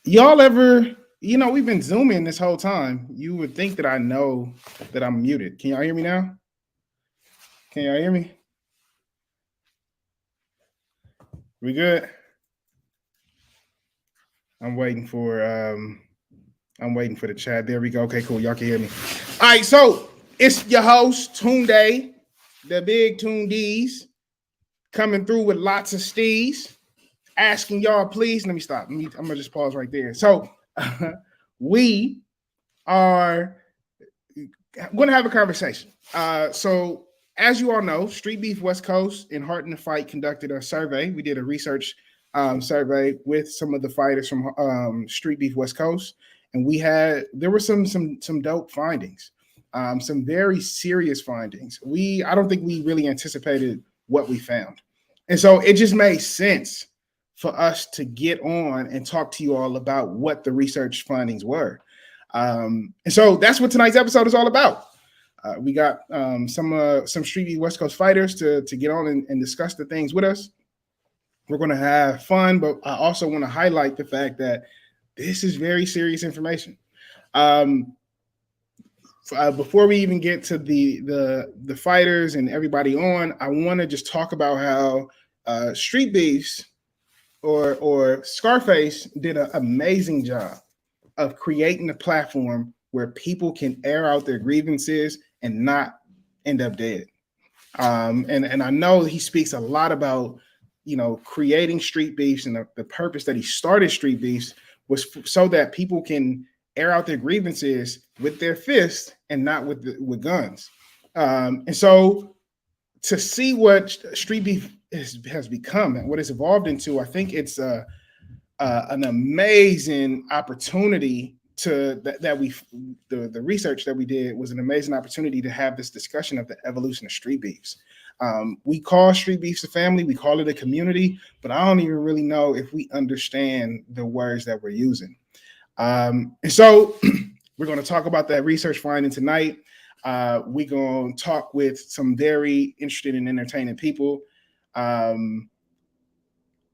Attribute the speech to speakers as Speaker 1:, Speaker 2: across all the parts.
Speaker 1: Y'all ever, we've been zooming this whole time. You would think that I know that I'm muted. Can y'all hear me now? Can y'all hear me? We good? I'm waiting for the chat. There we go. Okay, cool. Y'all can hear me. All right, so it's your host, Tunde, the big Tundees, coming through with lots of stees, asking y'all, please. Let me stop. I'm gonna just pause right there. So we are going to have a conversation. So as you all know, Street Beef West Coast and Heart in the Fight conducted a survey. We did a research survey with some of the fighters from Street Beef West Coast, and there were some dope findings, some very serious findings. I don't think we really anticipated what we found, and so it just made sense for us to get on and talk to you all about what the research findings were. And so that's what tonight's episode is all about. We got some Street Beef West Coast fighters to get on and discuss the things with us. We're going to have fun, but I also want to highlight the fact that this is very serious information. Before we even get to the fighters and everybody on, I want to just talk about how Street Beefs or Scarface did an amazing job of creating a platform where people can air out their grievances and not end up dead. And I know he speaks a lot about, creating Street Beefs, and the purpose that he started Street Beefs was so that people can air out their grievances with their fists and not with guns. And so to see what Street Beef has become and what it's evolved into, I think it's an amazing opportunity the research that we did was an amazing opportunity to have this discussion of the evolution of Street Beefs. We call Street Beefs a family, we call it a community, but I don't even really know if we understand the words that we're using. And so we're going to talk about that research finding tonight. We're going to talk with some very interested and entertaining people. And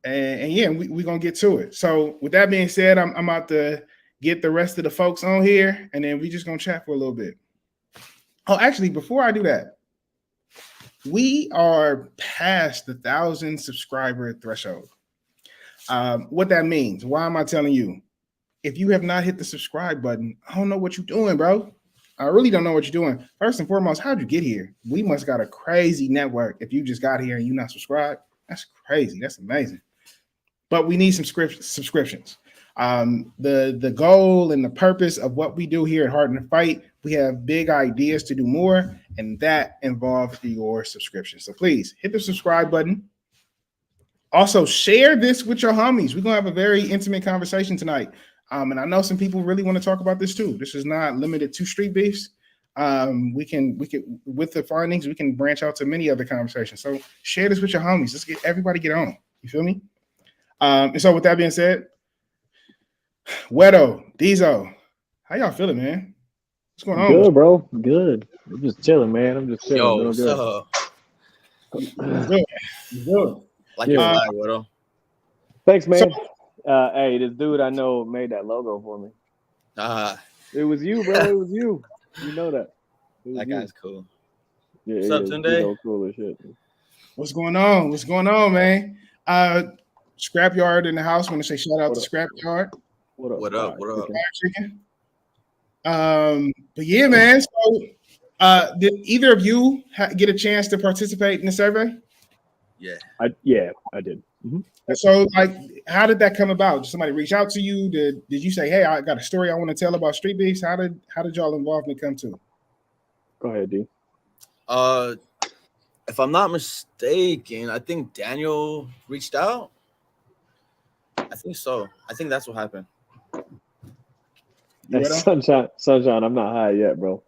Speaker 1: yeah, we're going to get to it. So with that being said, I'm about to get the rest of the folks on here, and then we just going to chat for a little bit. Oh, actually, before I do that, we are past the 1,000 subscriber threshold. What that means, why am I telling you? If you have not hit the subscribe button, I don't know what you're doing, bro. I really don't know what you're doing. First and foremost, how'd you get here? We must got a crazy network. If you just got here and you're not subscribed, that's crazy. That's amazing. But we need some subscriptions. The goal and the purpose of what we do here at Heart in the Fight, we have big ideas to do more, and that involves your subscription. So please hit the subscribe button. Also, share this with your homies. We're gonna have a very intimate conversation tonight. And I know some people really want to talk about this too. This is not limited to Street Beefs. We can with the findings, we can branch out to many other conversations. So share this with your homies. Let's get everybody get on. You feel me? And so with that being said, Wedo, Diesel, how y'all feeling, man? What's going on?
Speaker 2: Good, bro. Good. I'm just chilling, man. I'm just chilling.
Speaker 3: Yo, what's up?
Speaker 1: Good.
Speaker 3: Like your flag, Wedo.
Speaker 2: Thanks, man. Hey, this dude I know made that logo for me. It was you, bro. It was you. You know that.
Speaker 3: That guy's cool.
Speaker 2: Yeah,
Speaker 3: what's up, Tunde?
Speaker 2: Cool as shit.
Speaker 1: What's going on? What's going on, man? Scrapyard in the house. Want to say shout out to Scrapyard.
Speaker 3: What up?
Speaker 1: But yeah, man. So, did either of you get a chance to participate in the survey?
Speaker 3: Yeah,
Speaker 2: I did. Mm-hmm.
Speaker 1: So, like, how did that come about? Did somebody reach out to you? Did you say, "Hey, I got a story I want to tell about Street Beefs"? How did y'all involvement come to?
Speaker 2: Go ahead, D.
Speaker 3: If I'm not mistaken, I think Daniel reached out. I think so. I think that's what happened.
Speaker 2: Hey, Sunshine, I'm not high yet, bro.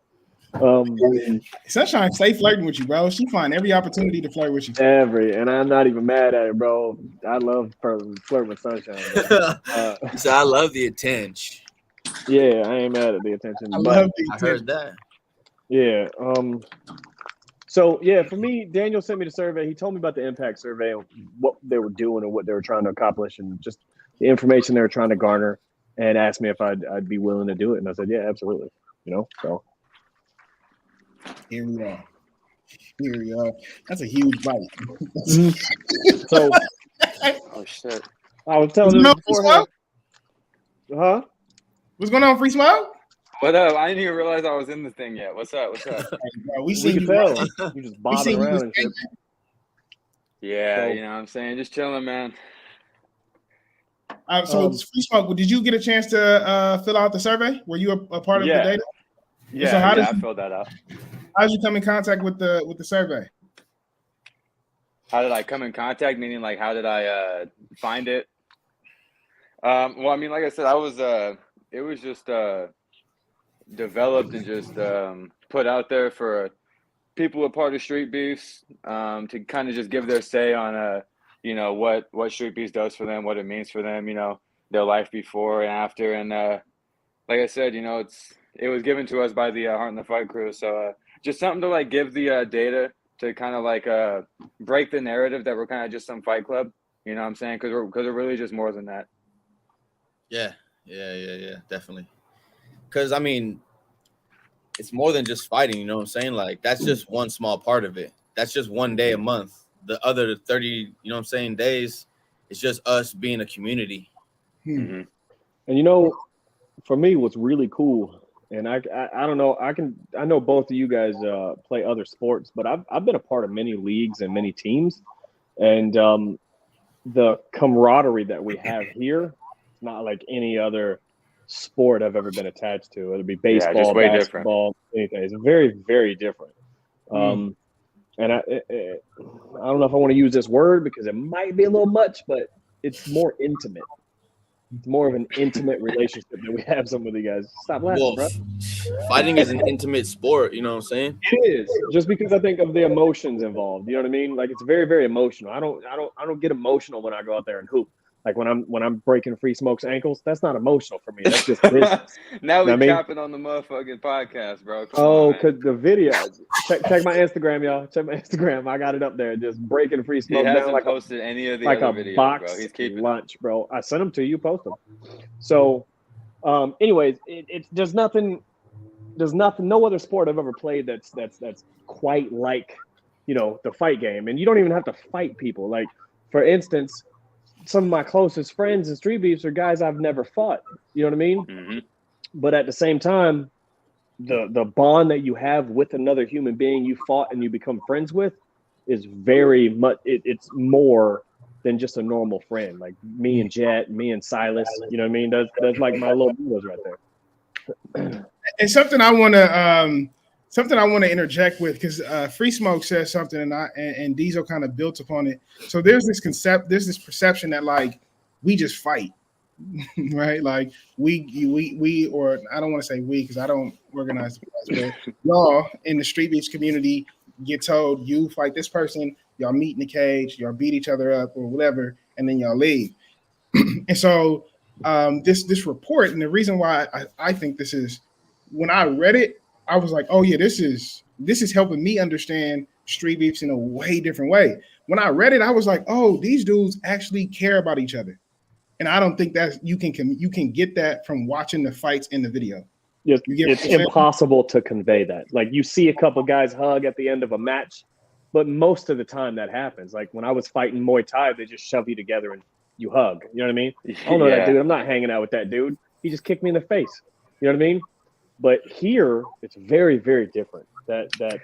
Speaker 1: Sunshine, stay flirting with you, bro. She find every opportunity to flirt with you.
Speaker 2: And I'm not even mad at it, bro. I love flirt with Sunshine.
Speaker 3: So I love the attention.
Speaker 2: Yeah, I ain't mad at the attention.
Speaker 3: I heard that.
Speaker 2: Yeah. So yeah, for me, Daniel sent me the survey. He told me about the impact survey, what they were doing and what they were trying to accomplish, and just the information they were trying to garner. and asked me if I'd be willing to do it, and I said, yeah, absolutely. You know, so
Speaker 1: here we are. Here we are. That's a huge bite.
Speaker 2: So,
Speaker 4: Oh shit!
Speaker 2: I was telling
Speaker 1: You
Speaker 2: him
Speaker 1: know,
Speaker 2: beforehand. Huh?
Speaker 1: What's going on, Free Smoke?
Speaker 4: What up? I didn't even realize I was in the thing yet. What's up? What's up?
Speaker 1: Bro,
Speaker 2: We
Speaker 1: seen
Speaker 2: could
Speaker 1: you
Speaker 2: tell.
Speaker 1: running.
Speaker 2: You just
Speaker 1: We
Speaker 2: bobbing
Speaker 1: seen you
Speaker 2: around
Speaker 1: was
Speaker 2: and shit.
Speaker 4: Yeah,
Speaker 2: So-
Speaker 4: you know what I'm saying? Just chilling, man.
Speaker 1: So Free Smoke, did you get a chance to fill out the survey? Were you a part of the data?
Speaker 4: Yeah,
Speaker 1: So how
Speaker 4: I filled that out.
Speaker 1: How did you come in contact with the survey?
Speaker 4: How did I come in contact? Meaning, like, how did I find it? Well, I mean, like I said, it was just developed and just put out there for people who are part of Street Beefs to kind of just give their say on you know, what Street Beefs does for them, what it means for them, you know, their life before and after. And like I said, you know, it was given to us by the Heart in the Fight crew. So just something to like give the data to kind of like break the narrative that we're kind of just some fight club. You know what I'm saying? Because we're really just more than that.
Speaker 3: Yeah, definitely. Because I mean, it's more than just fighting. You know what I'm saying? Like that's just one small part of it. That's just one day a month. The other 30, you know what I'm saying, days, it's just us being a community.
Speaker 4: Mm-hmm.
Speaker 2: And you know, for me, what's really cool, and I don't know, I know both of you guys play other sports, but I've been a part of many leagues and many teams, and the camaraderie that we have here, it's not like any other sport I've ever been attached to. It'd be baseball,
Speaker 4: just way
Speaker 2: basketball, anything. It's very, very different. And I don't know if I want to use this word because it might be a little much, but it's more intimate. It's more of an intimate relationship that we have some with you guys. Stop laughing, bro.
Speaker 3: Fighting is an intimate sport, you know what I'm saying?
Speaker 2: It is. Just because I think of the emotions involved. You know what I mean? Like it's very, very emotional. I don't get emotional when I go out there and hoop. Like when I'm breaking Free Smoke's ankles, that's not emotional for me. That's just business.
Speaker 4: Now we're
Speaker 2: I mean?
Speaker 4: capping on the motherfucking podcast, bro.
Speaker 2: Oh, because the video. Check my Instagram, y'all. Check my Instagram. I got it up there. Just breaking Free
Speaker 4: he
Speaker 2: Smoke down
Speaker 4: hasn't
Speaker 2: like
Speaker 4: posted any of the
Speaker 2: like
Speaker 4: other
Speaker 2: a
Speaker 4: videos,
Speaker 2: box
Speaker 4: bro. He's keeping
Speaker 2: lunch, bro. I sent them to you. Post them. So, anyways, it's there's nothing. No other sport I've ever played that's quite like, you know, the fight game. And you don't even have to fight people. Like, for instance, some of my closest friends in Street Beefs are guys I've never fought. You know what I mean?
Speaker 4: Mm-hmm.
Speaker 2: But at the same time, the bond that you have with another human being you fought and you become friends with is very much. It's more than just a normal friend. Like me and Jet, me and Silas. You know what I mean? That's like my little brothers right there.
Speaker 1: And something I want to interject with, because Free Smoke says something, and Diesel kind of built upon it. So there's this perception that like we just fight, right? Like we or I don't want to say we because I don't organize the fights, but y'all in the Street Beefs community get told you fight this person, y'all meet in the cage, y'all beat each other up or whatever, and then y'all leave. And so this report, and the reason why I think this is, when I read it, I was like, oh yeah, this is helping me understand Street Beefs in a way different way. When I read it, I was like, oh, these dudes actually care about each other. And I don't think that you can get that from watching the fights in the video.
Speaker 2: It's impossible to convey that. Like you see a couple guys hug at the end of a match, but most of the time that happens. Like when I was fighting Muay Thai, they just shove you together and you hug. You know what I mean? I don't know that dude. I'm not hanging out with that dude. He just kicked me in the face. You know what I mean? But here, it's very, very different. That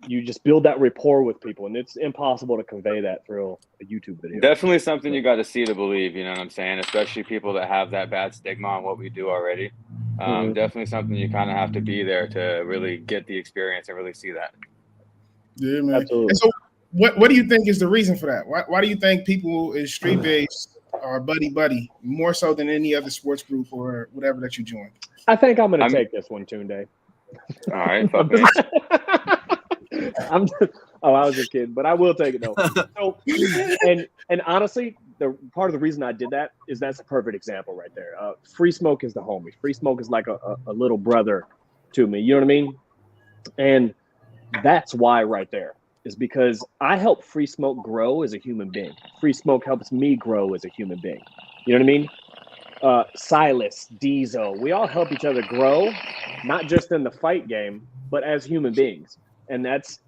Speaker 2: you just build that rapport with people, and it's impossible to convey that through a YouTube video.
Speaker 4: Definitely something you got to see to believe. You know what I'm saying? Especially people that have that bad stigma on what we do already. Definitely something you kind of have to be there to really get the experience and really see that.
Speaker 1: Yeah, man.
Speaker 2: Absolutely.
Speaker 1: And so, what do you think is the reason for that? Why do you think people in Street Beefs are buddy more so than any other sports group or whatever that you join?
Speaker 2: I think I'm going to take this one, Tunde.
Speaker 4: All right, fuck me.
Speaker 2: I was just kidding, but I will take it though. So, and honestly, the part of the reason I did that is that's a perfect example right there. Free Smoke is the homie. Free Smoke is like a little brother to me. You know what I mean? And that's why right there is because I help Free Smoke grow as a human being. Free Smoke helps me grow as a human being. You know what I mean? Silas, Diesel, we all help each other grow, not just in the fight game, but as human beings. And that's,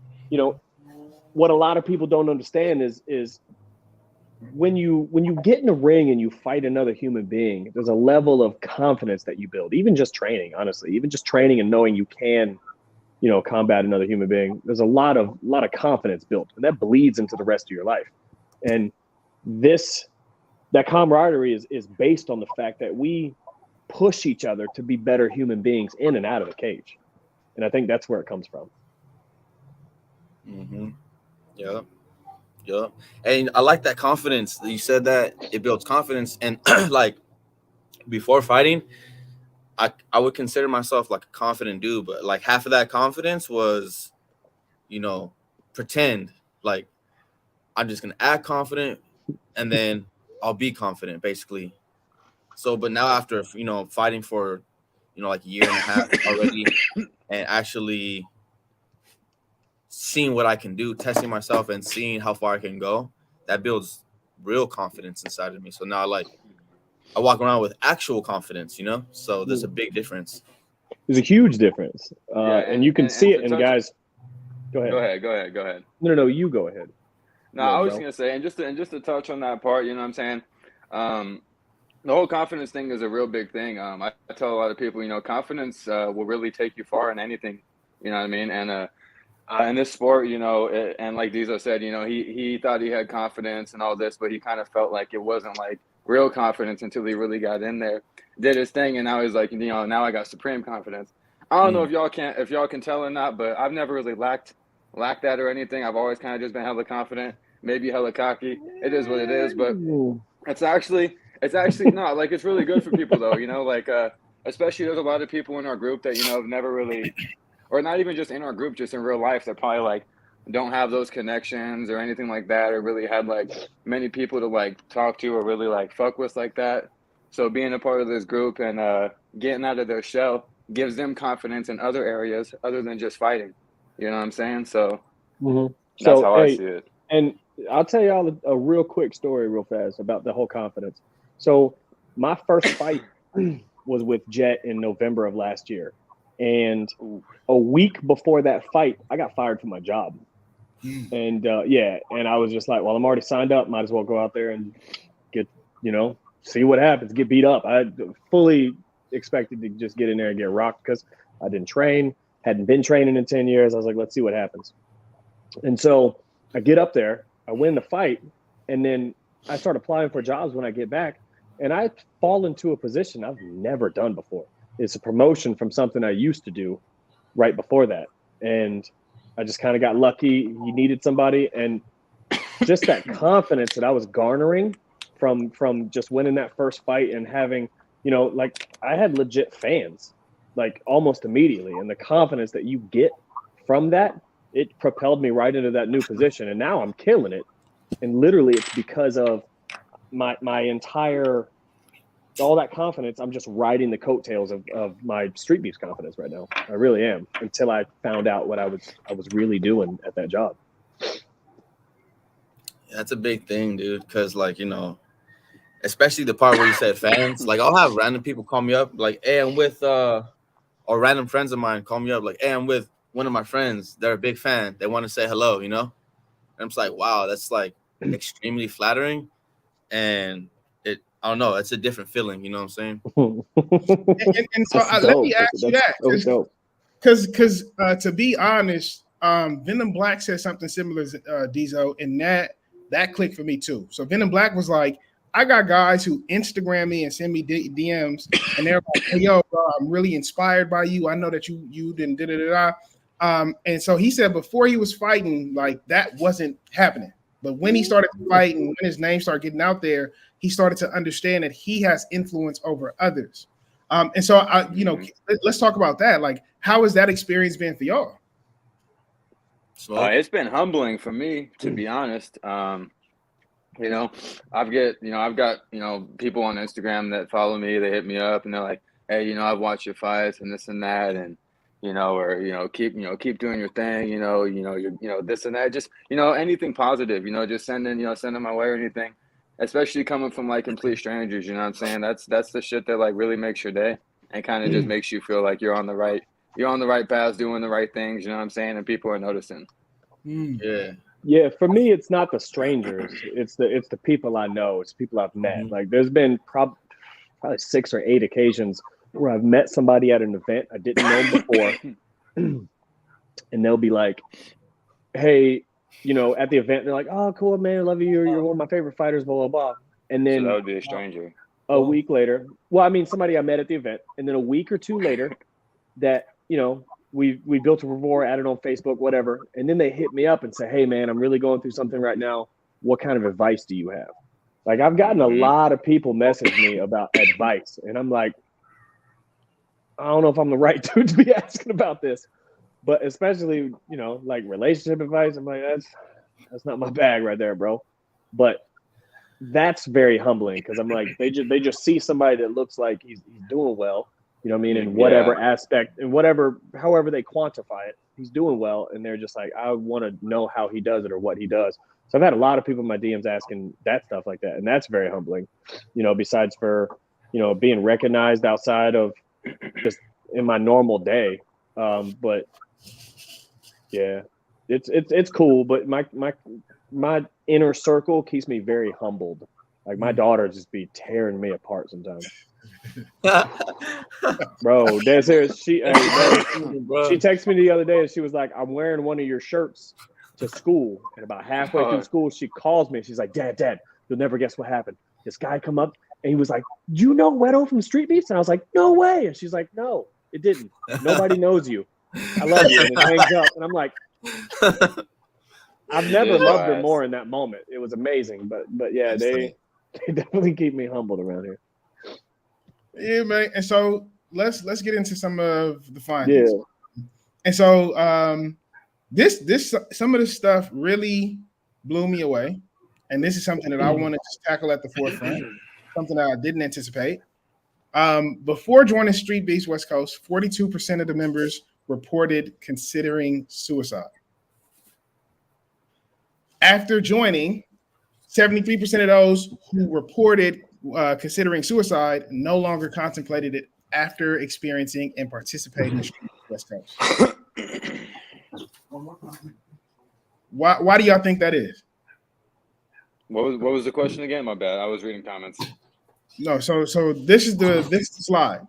Speaker 2: what a lot of people don't understand is when you get in the ring and you fight another human being, there's a level of confidence that you build. Even just training, honestly, even just training and knowing you can, combat another human being. There's a lot of confidence built, and that bleeds into the rest of your life. And that camaraderie is based on the fact that we push each other to be better human beings in and out of the cage. And I think that's where it comes from.
Speaker 3: Mm-hmm. Yeah. Yeah. And I like that confidence. You said that it builds confidence. And like before fighting, I would consider myself like a confident dude, but like half of that confidence was, pretend. Like I'm just gonna act confident and then I'll be confident, basically. So, but now after fighting for like a year and a half already, and actually seeing what I can do, testing myself and seeing how far I can go, that builds real confidence inside of me. So now I walk around with actual confidence, so there's a big difference.
Speaker 2: There's a huge difference. And you can see it. And guys, go ahead.
Speaker 4: Go ahead.
Speaker 2: No, you go ahead.
Speaker 4: No, I was going to say, and just to touch on that part, you know what I'm saying? The whole confidence thing is a real big thing. I tell a lot of people, confidence will really take you far in anything, you know what I mean? And in this sport, and like Diesel said, he thought he had confidence and all this, but he kind of felt like it wasn't like real confidence until he really got in there, did his thing, and now he's like, now I got supreme confidence. I don't know if y'all can tell or not, but I've never really lacked that or anything. I've always kind of just been hella confident, maybe hella cocky. It is what it is, but it's actually not like, it's really good for people though, like especially there's a lot of people in our group that have never really, or not even just in our group, just in real life, that probably like don't have those connections or anything like that, or really had like many people to like talk to or really like fuck with like that. So being a part of this group and getting out of their shell gives them confidence in other areas other than just fighting. You know what I'm saying? So that's how I see it.
Speaker 2: And I'll tell y'all a real quick story real fast about the whole confidence. So my first fight was with Jet in November of last year. And a week before that fight, I got fired from my job. And and I was just like, well, I'm already signed up. Might as well go out there and get, see what happens, get beat up. I fully expected to just get in there and get rocked because I didn't train, hadn't been training in 10 years. I was like, let's see what happens. And so I get up there, I win the fight, and then I start applying for jobs when I get back. And I fall into a position I've never done before. It's a promotion from something I used to do right before that. And I just kind of got lucky. He needed somebody. And just that confidence that I was garnering from just winning that first fight and having, like I had legit fans, like almost immediately. And the confidence that you get from that, it propelled me right into that new position. And now I'm killing it. And literally it's because of my entire, all that confidence. I'm just riding the coattails of my Street Beefs confidence right now. I really am, until I found out what I was really doing at that job.
Speaker 3: That's a big thing, dude. Because like, especially the part where you said fans, like I'll have random people call me up like, hey, I'm with or random friends of mine call me up like, hey, I'm with one of my friends. They're a big fan. They want to say hello, And I'm just like, wow, that's like extremely flattering. And I don't know, it's a different feeling, you know what I'm saying?
Speaker 1: and so let me ask you that. Because to be honest, Venom Black said something similar to Diesel, and that clicked for me too. So Venom Black was like, I got guys who Instagram me and send me DMs, and they're like, hey, yo, bro, I'm really inspired by you. I know that you didn't da-da-da-da. And so he said before he was fighting, like that wasn't happening. But when he started to fight and when his name started getting out there, he started to understand that he has influence over others. And so, let's talk about that. Like, how has that experience been for y'all?
Speaker 4: It's been humbling for me, to be honest. I've got people on Instagram that follow me. They hit me up and they're like, hey, I've watched your fights and this and that, and keep doing your thing, you're this and that, just anything positive, just sending my way or anything. especially coming from like complete strangers. You know what I'm saying? That's the shit that like really makes your day and kind of just makes you feel like you're on the right path, doing the right things. You know what I'm saying? And people are noticing.
Speaker 3: Yeah.
Speaker 2: Yeah, for me, it's not the strangers. It's the people I know. It's people I've met. Like there's been probably 6 or 8 occasions where I've met somebody at an event I didn't know before, and they'll be like, "Hey, you know," at the event, they're like, "Oh, cool, man, I love you. You're one of my favorite fighters." Blah blah blah. And then
Speaker 4: So that would be a stranger.
Speaker 2: a week later, well, I mean, somebody I met at the event, and then a week or 2 later, that we built a rapport, added on Facebook, whatever, and then they hit me up and say, "Hey, man, I'm really going through something right now. What kind of advice do you have?" Like I've gotten a lot of people message me about advice, and I'm like, I don't know if I'm the right dude to be asking about this, but especially like relationship advice. I'm like, that's not my bag right there, bro. But that's very humbling because I'm like, they just see somebody that looks like he's doing well. You know what I mean? In whatever aspect, and however they quantify it, he's doing well. And they're just like, I want to know how he does it or what he does. So I've had a lot of people in my DMs asking that stuff like that. And that's very humbling, besides for, being recognized outside of just in my normal day. But yeah, it's cool. But my inner circle keeps me very humbled. Like my daughter just be tearing me apart sometimes. Bro, that's serious. She texted me the other day and she was like, "I'm wearing one of your shirts to school." And about halfway through school, she calls me and she's like, Dad, you'll never guess what happened. This guy come up and he was like, "You know Wedo from Streetbeefs?" And I was like, "No way." And she's like, "No, it didn't. Nobody knows you. I love you." And it hangs up. And I'm like, I've never loved her more in that moment. It was amazing. But yeah, they definitely keep me humbled around here.
Speaker 1: Yeah, man. And so let's get into some of the findings.
Speaker 2: Yeah.
Speaker 1: And so this some of this stuff really blew me away. And this is something that I want to just tackle at the forefront, something that I didn't anticipate. Before joining Streetbeefs West Coast, 42% of the members reported considering suicide. After joining, 73% of those who reported considering suicide no longer contemplated it after experiencing and participating in Streetbeefs West Coast. Why do y'all think that is?
Speaker 4: What was the question again? My bad. I was reading comments.
Speaker 1: No, so this is the slide.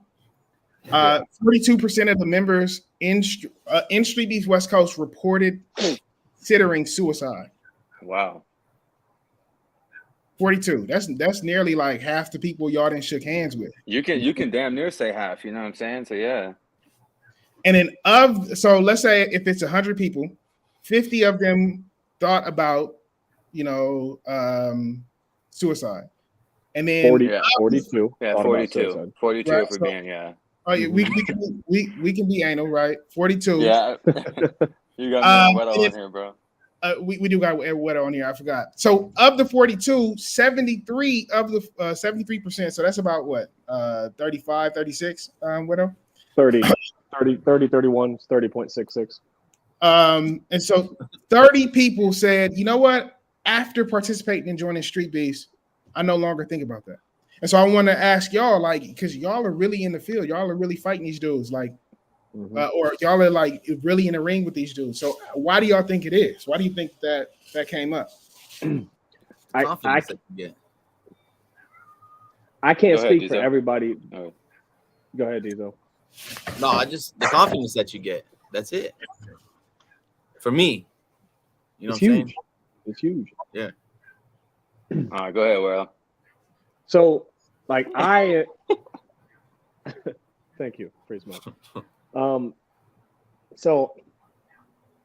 Speaker 1: 42% of the members in Streetbeefs West Coast reported considering suicide.
Speaker 4: Wow.
Speaker 1: 42. That's nearly like half the people y'all didn't shook hands with.
Speaker 4: You can damn near say half. You know what I'm saying? So yeah.
Speaker 1: And then so let's say if it's 100 people, 50 of them thought about suicide, and then
Speaker 2: 42.
Speaker 4: Yeah, 42. 42
Speaker 1: right,
Speaker 4: if we're being
Speaker 1: we can be anal, right? 42.
Speaker 4: Yeah. You got me Wedo on here, bro.
Speaker 1: We do got Wedo on here. I forgot. So of the 42, 73 of the 73%. So that's about what 35, 36. Wedo.
Speaker 2: 30, 31, 30.66.
Speaker 1: And so 30 people said, you know what? After participating and joining Streetbeefs, I no longer think about that. And so I want to ask y'all, like, because y'all are really in the field, y'all are really fighting these dudes, like, or y'all are like really in the ring with these dudes. So why do y'all think it is? Why do you think that came up?
Speaker 2: I can't speak for everybody.
Speaker 4: Right.
Speaker 2: Go ahead, Diesel.
Speaker 3: No, the confidence that you get. That's it. For me,
Speaker 2: It's huge. It's huge.
Speaker 3: Yeah.
Speaker 4: All right, go ahead, Will.
Speaker 2: So, like, thank you, pretty much. So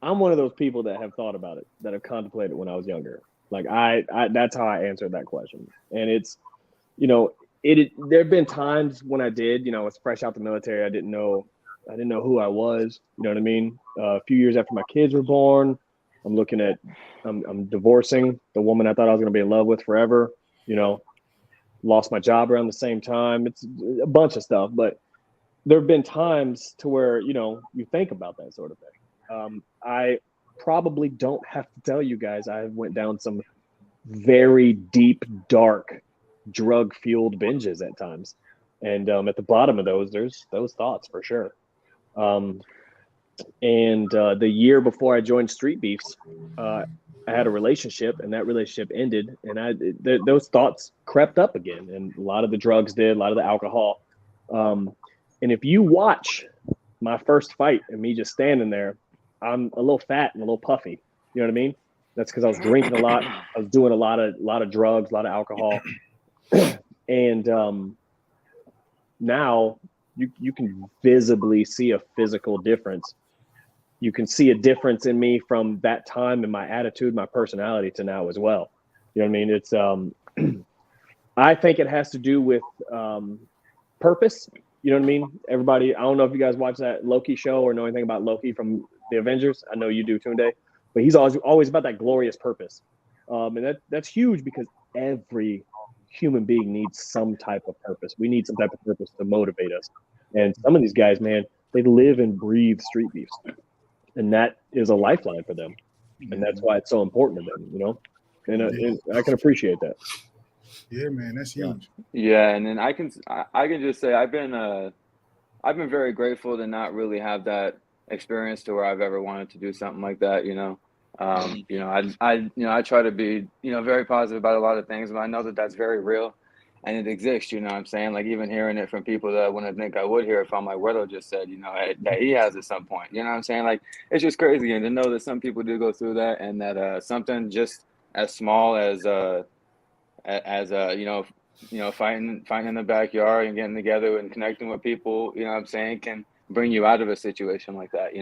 Speaker 2: I'm one of those people that have thought about it, that have contemplated when I was younger. Like I that's how I answered that question. And it's, there have been times when I did, I was fresh out the military. I didn't know who I was. You know what I mean? A few years after my kids were born, I'm divorcing the woman I thought I was going to be in love with forever. Lost my job around the same time. It's a bunch of stuff, but there have been times to where, you think about that sort of thing. I probably don't have to tell you guys I went down some very deep, dark, drug-fueled binges at times. And at the bottom of those, there's those thoughts for sure. And the year before I joined Streetbeefs, I had a relationship, and that relationship ended, and those thoughts crept up again, and a lot of the drugs did, a lot of the alcohol. And if you watch my first fight and me just standing there, I'm a little fat and a little puffy. You know what I mean? That's because I was drinking a lot. I was doing a lot of drugs, a lot of alcohol, and now you can visibly see a physical difference. You can see a difference in me from that time, and my attitude, my personality, to now as well. You know what I mean? It's I think it has to do with purpose. You know what I mean? Everybody, I don't know if you guys watch that Loki show or know anything about Loki from the Avengers. I know you do, Tunde, but he's always about that glorious purpose. And that's huge because every human being needs some type of purpose. We need some type of purpose to motivate us. And some of these guys, man, they live and breathe street beefs. And that is a lifeline for them. And that's why it's so important to them, you know? And I can appreciate that.
Speaker 1: Yeah, man, that's huge.
Speaker 4: Yeah, and then I can just say I've been very grateful to not really have that experience to where I've ever wanted to do something like that, you know. I try to be, very positive about a lot of things, but I know that that's very real and it exists, you know what I'm saying? Like even hearing it from people that I wouldn't think I would hear it from, like Weddle just said, that he has at some point, you know what I'm saying? Like it's just crazy, and to know that some people do go through that, and that something just as small as fighting in the backyard and getting together and connecting with people, you know what I'm saying, can bring you out of a situation like that,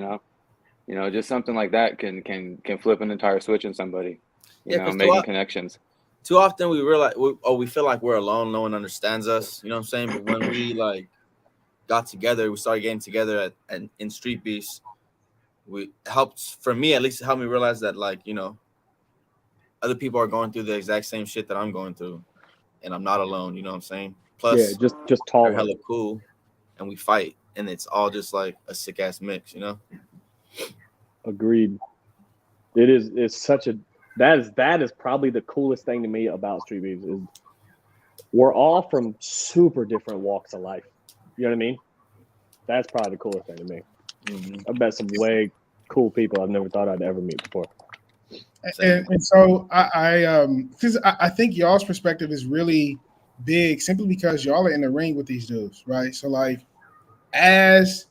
Speaker 4: just something like that can flip an entire switch in somebody, making connections.
Speaker 3: Too often we realize, we feel like we're alone. No one understands us. You know what I'm saying? But when we got together, we started getting together in Streetbeefs. For me at least, it helped me realize that other people are going through the exact same shit that I'm going through, and I'm not alone. You know what I'm saying? Plus,
Speaker 2: yeah, just tall,
Speaker 3: they're hella cool, and we fight, and it's all just like a sick ass mix,
Speaker 2: Agreed. It's such a that is probably the coolest thing to me about Street Beefs is we're all from super different walks of life. You know what I mean? That's probably the coolest thing to me. Mm-hmm. I've met some way cool people I've never thought I'd ever meet before.
Speaker 1: And so I think y'all's perspective is really big simply because y'all are in the ring with these dudes, right? So as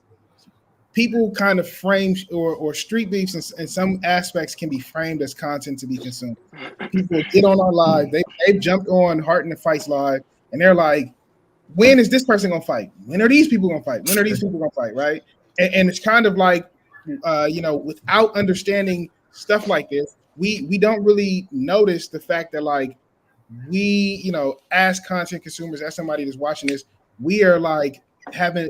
Speaker 1: people kind of frame or street beefs in some aspects can be framed as content to be consumed. People get on our live, they've jumped on Heart in the Fights live, and they're like, when is this person gonna fight? When are these people gonna fight? When are these people gonna fight? Right? And it's kind of like without understanding stuff like this, we don't really notice the fact that we, as content consumers, as somebody that's watching this, we are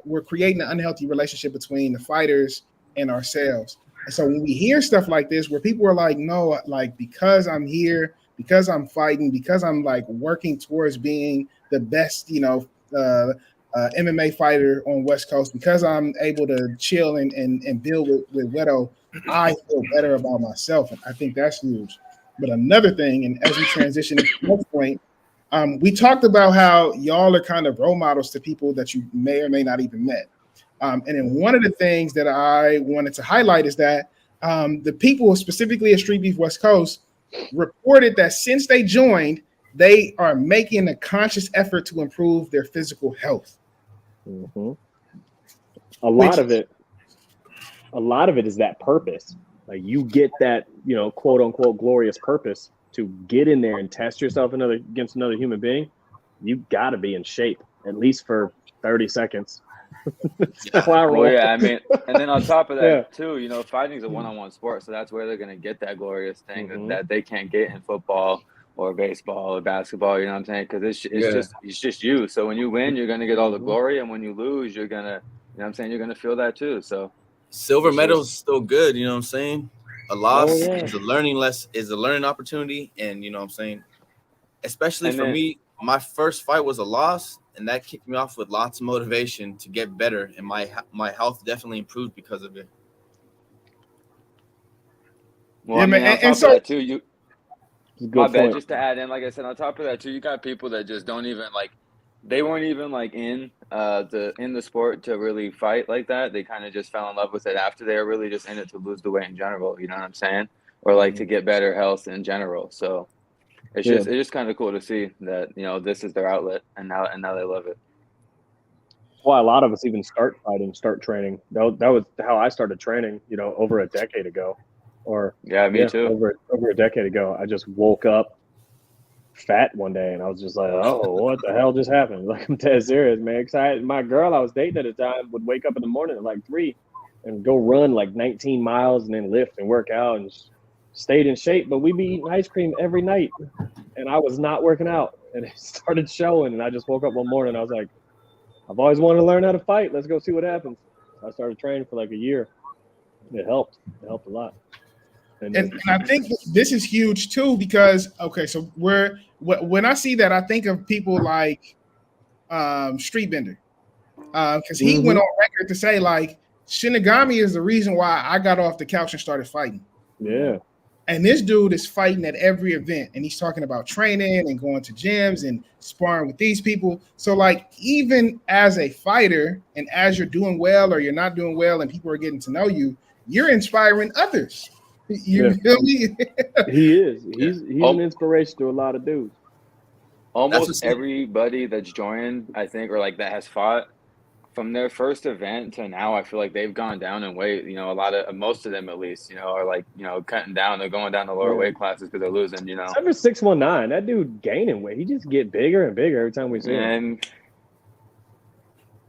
Speaker 1: we're creating an unhealthy relationship between the fighters and ourselves. And so when we hear stuff like this, where people are like, no, because I'm here, because I'm fighting, because I'm working towards being the best, MMA fighter on West Coast, because I'm able to chill and build with Weddle, I feel better about myself. And I think that's huge. But another thing, and as we transition to the next point, we talked about how y'all are kind of role models to people that you may or may not even met. And then one of the things that I wanted to highlight is that the people specifically at Street Beef West Coast reported that since they joined, they are making a conscious effort to improve their physical health.
Speaker 2: Mm-hmm. A lot of it is that purpose. Like you get that, quote unquote glorious purpose to get in there and test yourself against another human being. You got to be in shape at least for 30 seconds.
Speaker 4: I mean, and then on top of that too, fighting is a one-on-one sport, so that's where they're going to get that glorious thing that they can't get in football or baseball or basketball. You know what I'm saying? Because it's just you. So when you win, you're going to get all the glory, and when you lose, you're gonna, you're going to feel that too. So
Speaker 3: silver medal is still good. You know what I'm saying? A loss is a learning opportunity, and you know what I'm saying. Especially for me, my first fight was a loss, and that kicked me off with lots of motivation to get better, and my health definitely improved because of it.
Speaker 4: Well, and so that too, My bad. Just to add in, like I said, on top of that too, you got people that just don't even like. They weren't even like in the sport to really fight like that. They kind of just fell in love with it after. They were really just in it to lose the weight in general. You know what I'm saying? Or like to get better health in general. So it's just kind of cool to see that, you know, this is their outlet, and now they love it.
Speaker 2: Why a lot of us even start training. That was how I started training, you know, over a decade ago. Or
Speaker 4: me too.
Speaker 2: Over a decade ago, I just woke up fat one day, and I was just like, "Oh, what the hell just happened?" Like, I'm dead serious, man. Because my girl I was dating at the time would wake up in the morning at like 3 and go run like 19 miles and then lift and work out and stayed in shape. But we'd be eating ice cream every night, and I was not working out, and it started showing. And I just woke up one morning, and I was like, "I've always wanted to learn how to fight. Let's go see what happens." So I started training for like a year. It helped. It helped a lot.
Speaker 1: And I think this is huge too, because so when I see that, I think of people like Street Bender, because he went on record to say like Shinigami is the reason why I got off the couch and started fighting.
Speaker 2: Yeah.
Speaker 1: And this dude is fighting at every event, and he's talking about training and going to gyms and sparring with these people. So like, even as a fighter, and as you're doing well or you're not doing well, and people are getting to know you, you're inspiring others. You feel me?
Speaker 2: He is. He's an inspiration to a lot of dudes.
Speaker 4: Almost everybody that's joined, I think, or like that has fought, from their first event to now, I feel like they've gone down in weight. You know, most of them at least, you know, are like, you know, cutting down. They're going down to lower weight classes because they're losing, you know.
Speaker 2: Except for 619, that dude gaining weight. He just get bigger and bigger every time we see him.
Speaker 4: And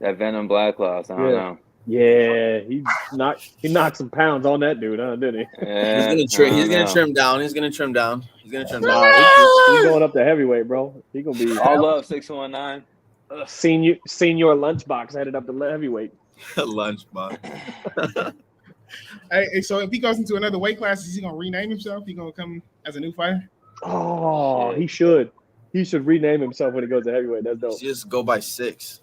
Speaker 4: that Venom Black Loss, I don't know.
Speaker 2: Yeah, he knocked some pounds on that dude, huh? Didn't he?
Speaker 4: Yeah,
Speaker 3: he's gonna trim down. He's gonna trim down. He's going
Speaker 2: up to heavyweight, bro. He gonna be
Speaker 4: all love 619.
Speaker 2: Senior lunchbox headed up to heavyweight.
Speaker 3: Lunchbox.
Speaker 1: Hey, so if he goes into another weight class, is he gonna rename himself? He gonna come as a new fighter?
Speaker 2: Oh, he should. He should rename himself when he goes to heavyweight. That's dope.
Speaker 3: Just go by 6.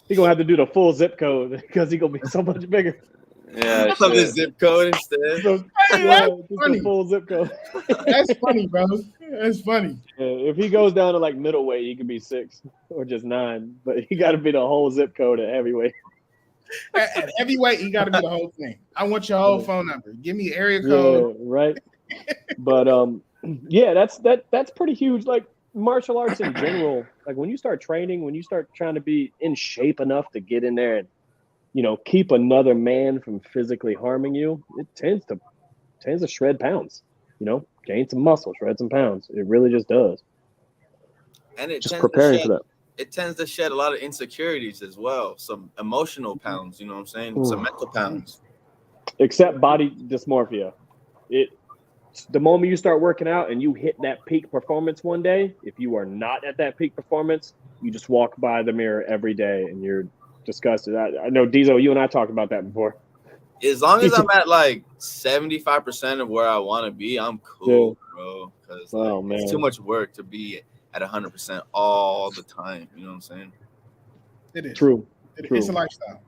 Speaker 2: He gonna have to do the full zip code because he gonna be so much bigger.
Speaker 4: Yeah,
Speaker 3: the zip code instead.
Speaker 2: So,
Speaker 1: that's funny.
Speaker 2: The full zip code.
Speaker 1: That's funny, bro. That's funny.
Speaker 2: Yeah, if he goes down to like middleweight, he could be 6 or just 9, but he got to be the whole zip code at heavyweight.
Speaker 1: At heavyweight, you got to be the whole thing. I want your whole phone number. Give me area code.
Speaker 2: Yeah, right. But yeah, that's pretty huge. Like, martial arts in general, like when you start training, when you start trying to be in shape enough to get in there and, you know, keep another man from physically harming you, it tends to shred pounds, you know, gain some muscle, shred some pounds. It really just does.
Speaker 3: And it
Speaker 2: just preparing for that.
Speaker 3: It tends to shed a lot of insecurities as well. Some emotional pounds, you know what I'm saying? Some mental pounds.
Speaker 2: Except body dysmorphia. The moment you start working out and you hit that peak performance one day, if you are not at that peak performance, you just walk by the mirror every day and you're disgusted. I know, Diesel, you and I talked about that before.
Speaker 3: As long as I'm at like 75% of where I want to be, I'm cool, bro. Because it's too much work to be at 100% all the time. You know what I'm saying?
Speaker 1: It is.
Speaker 2: True.
Speaker 1: It's a lifestyle.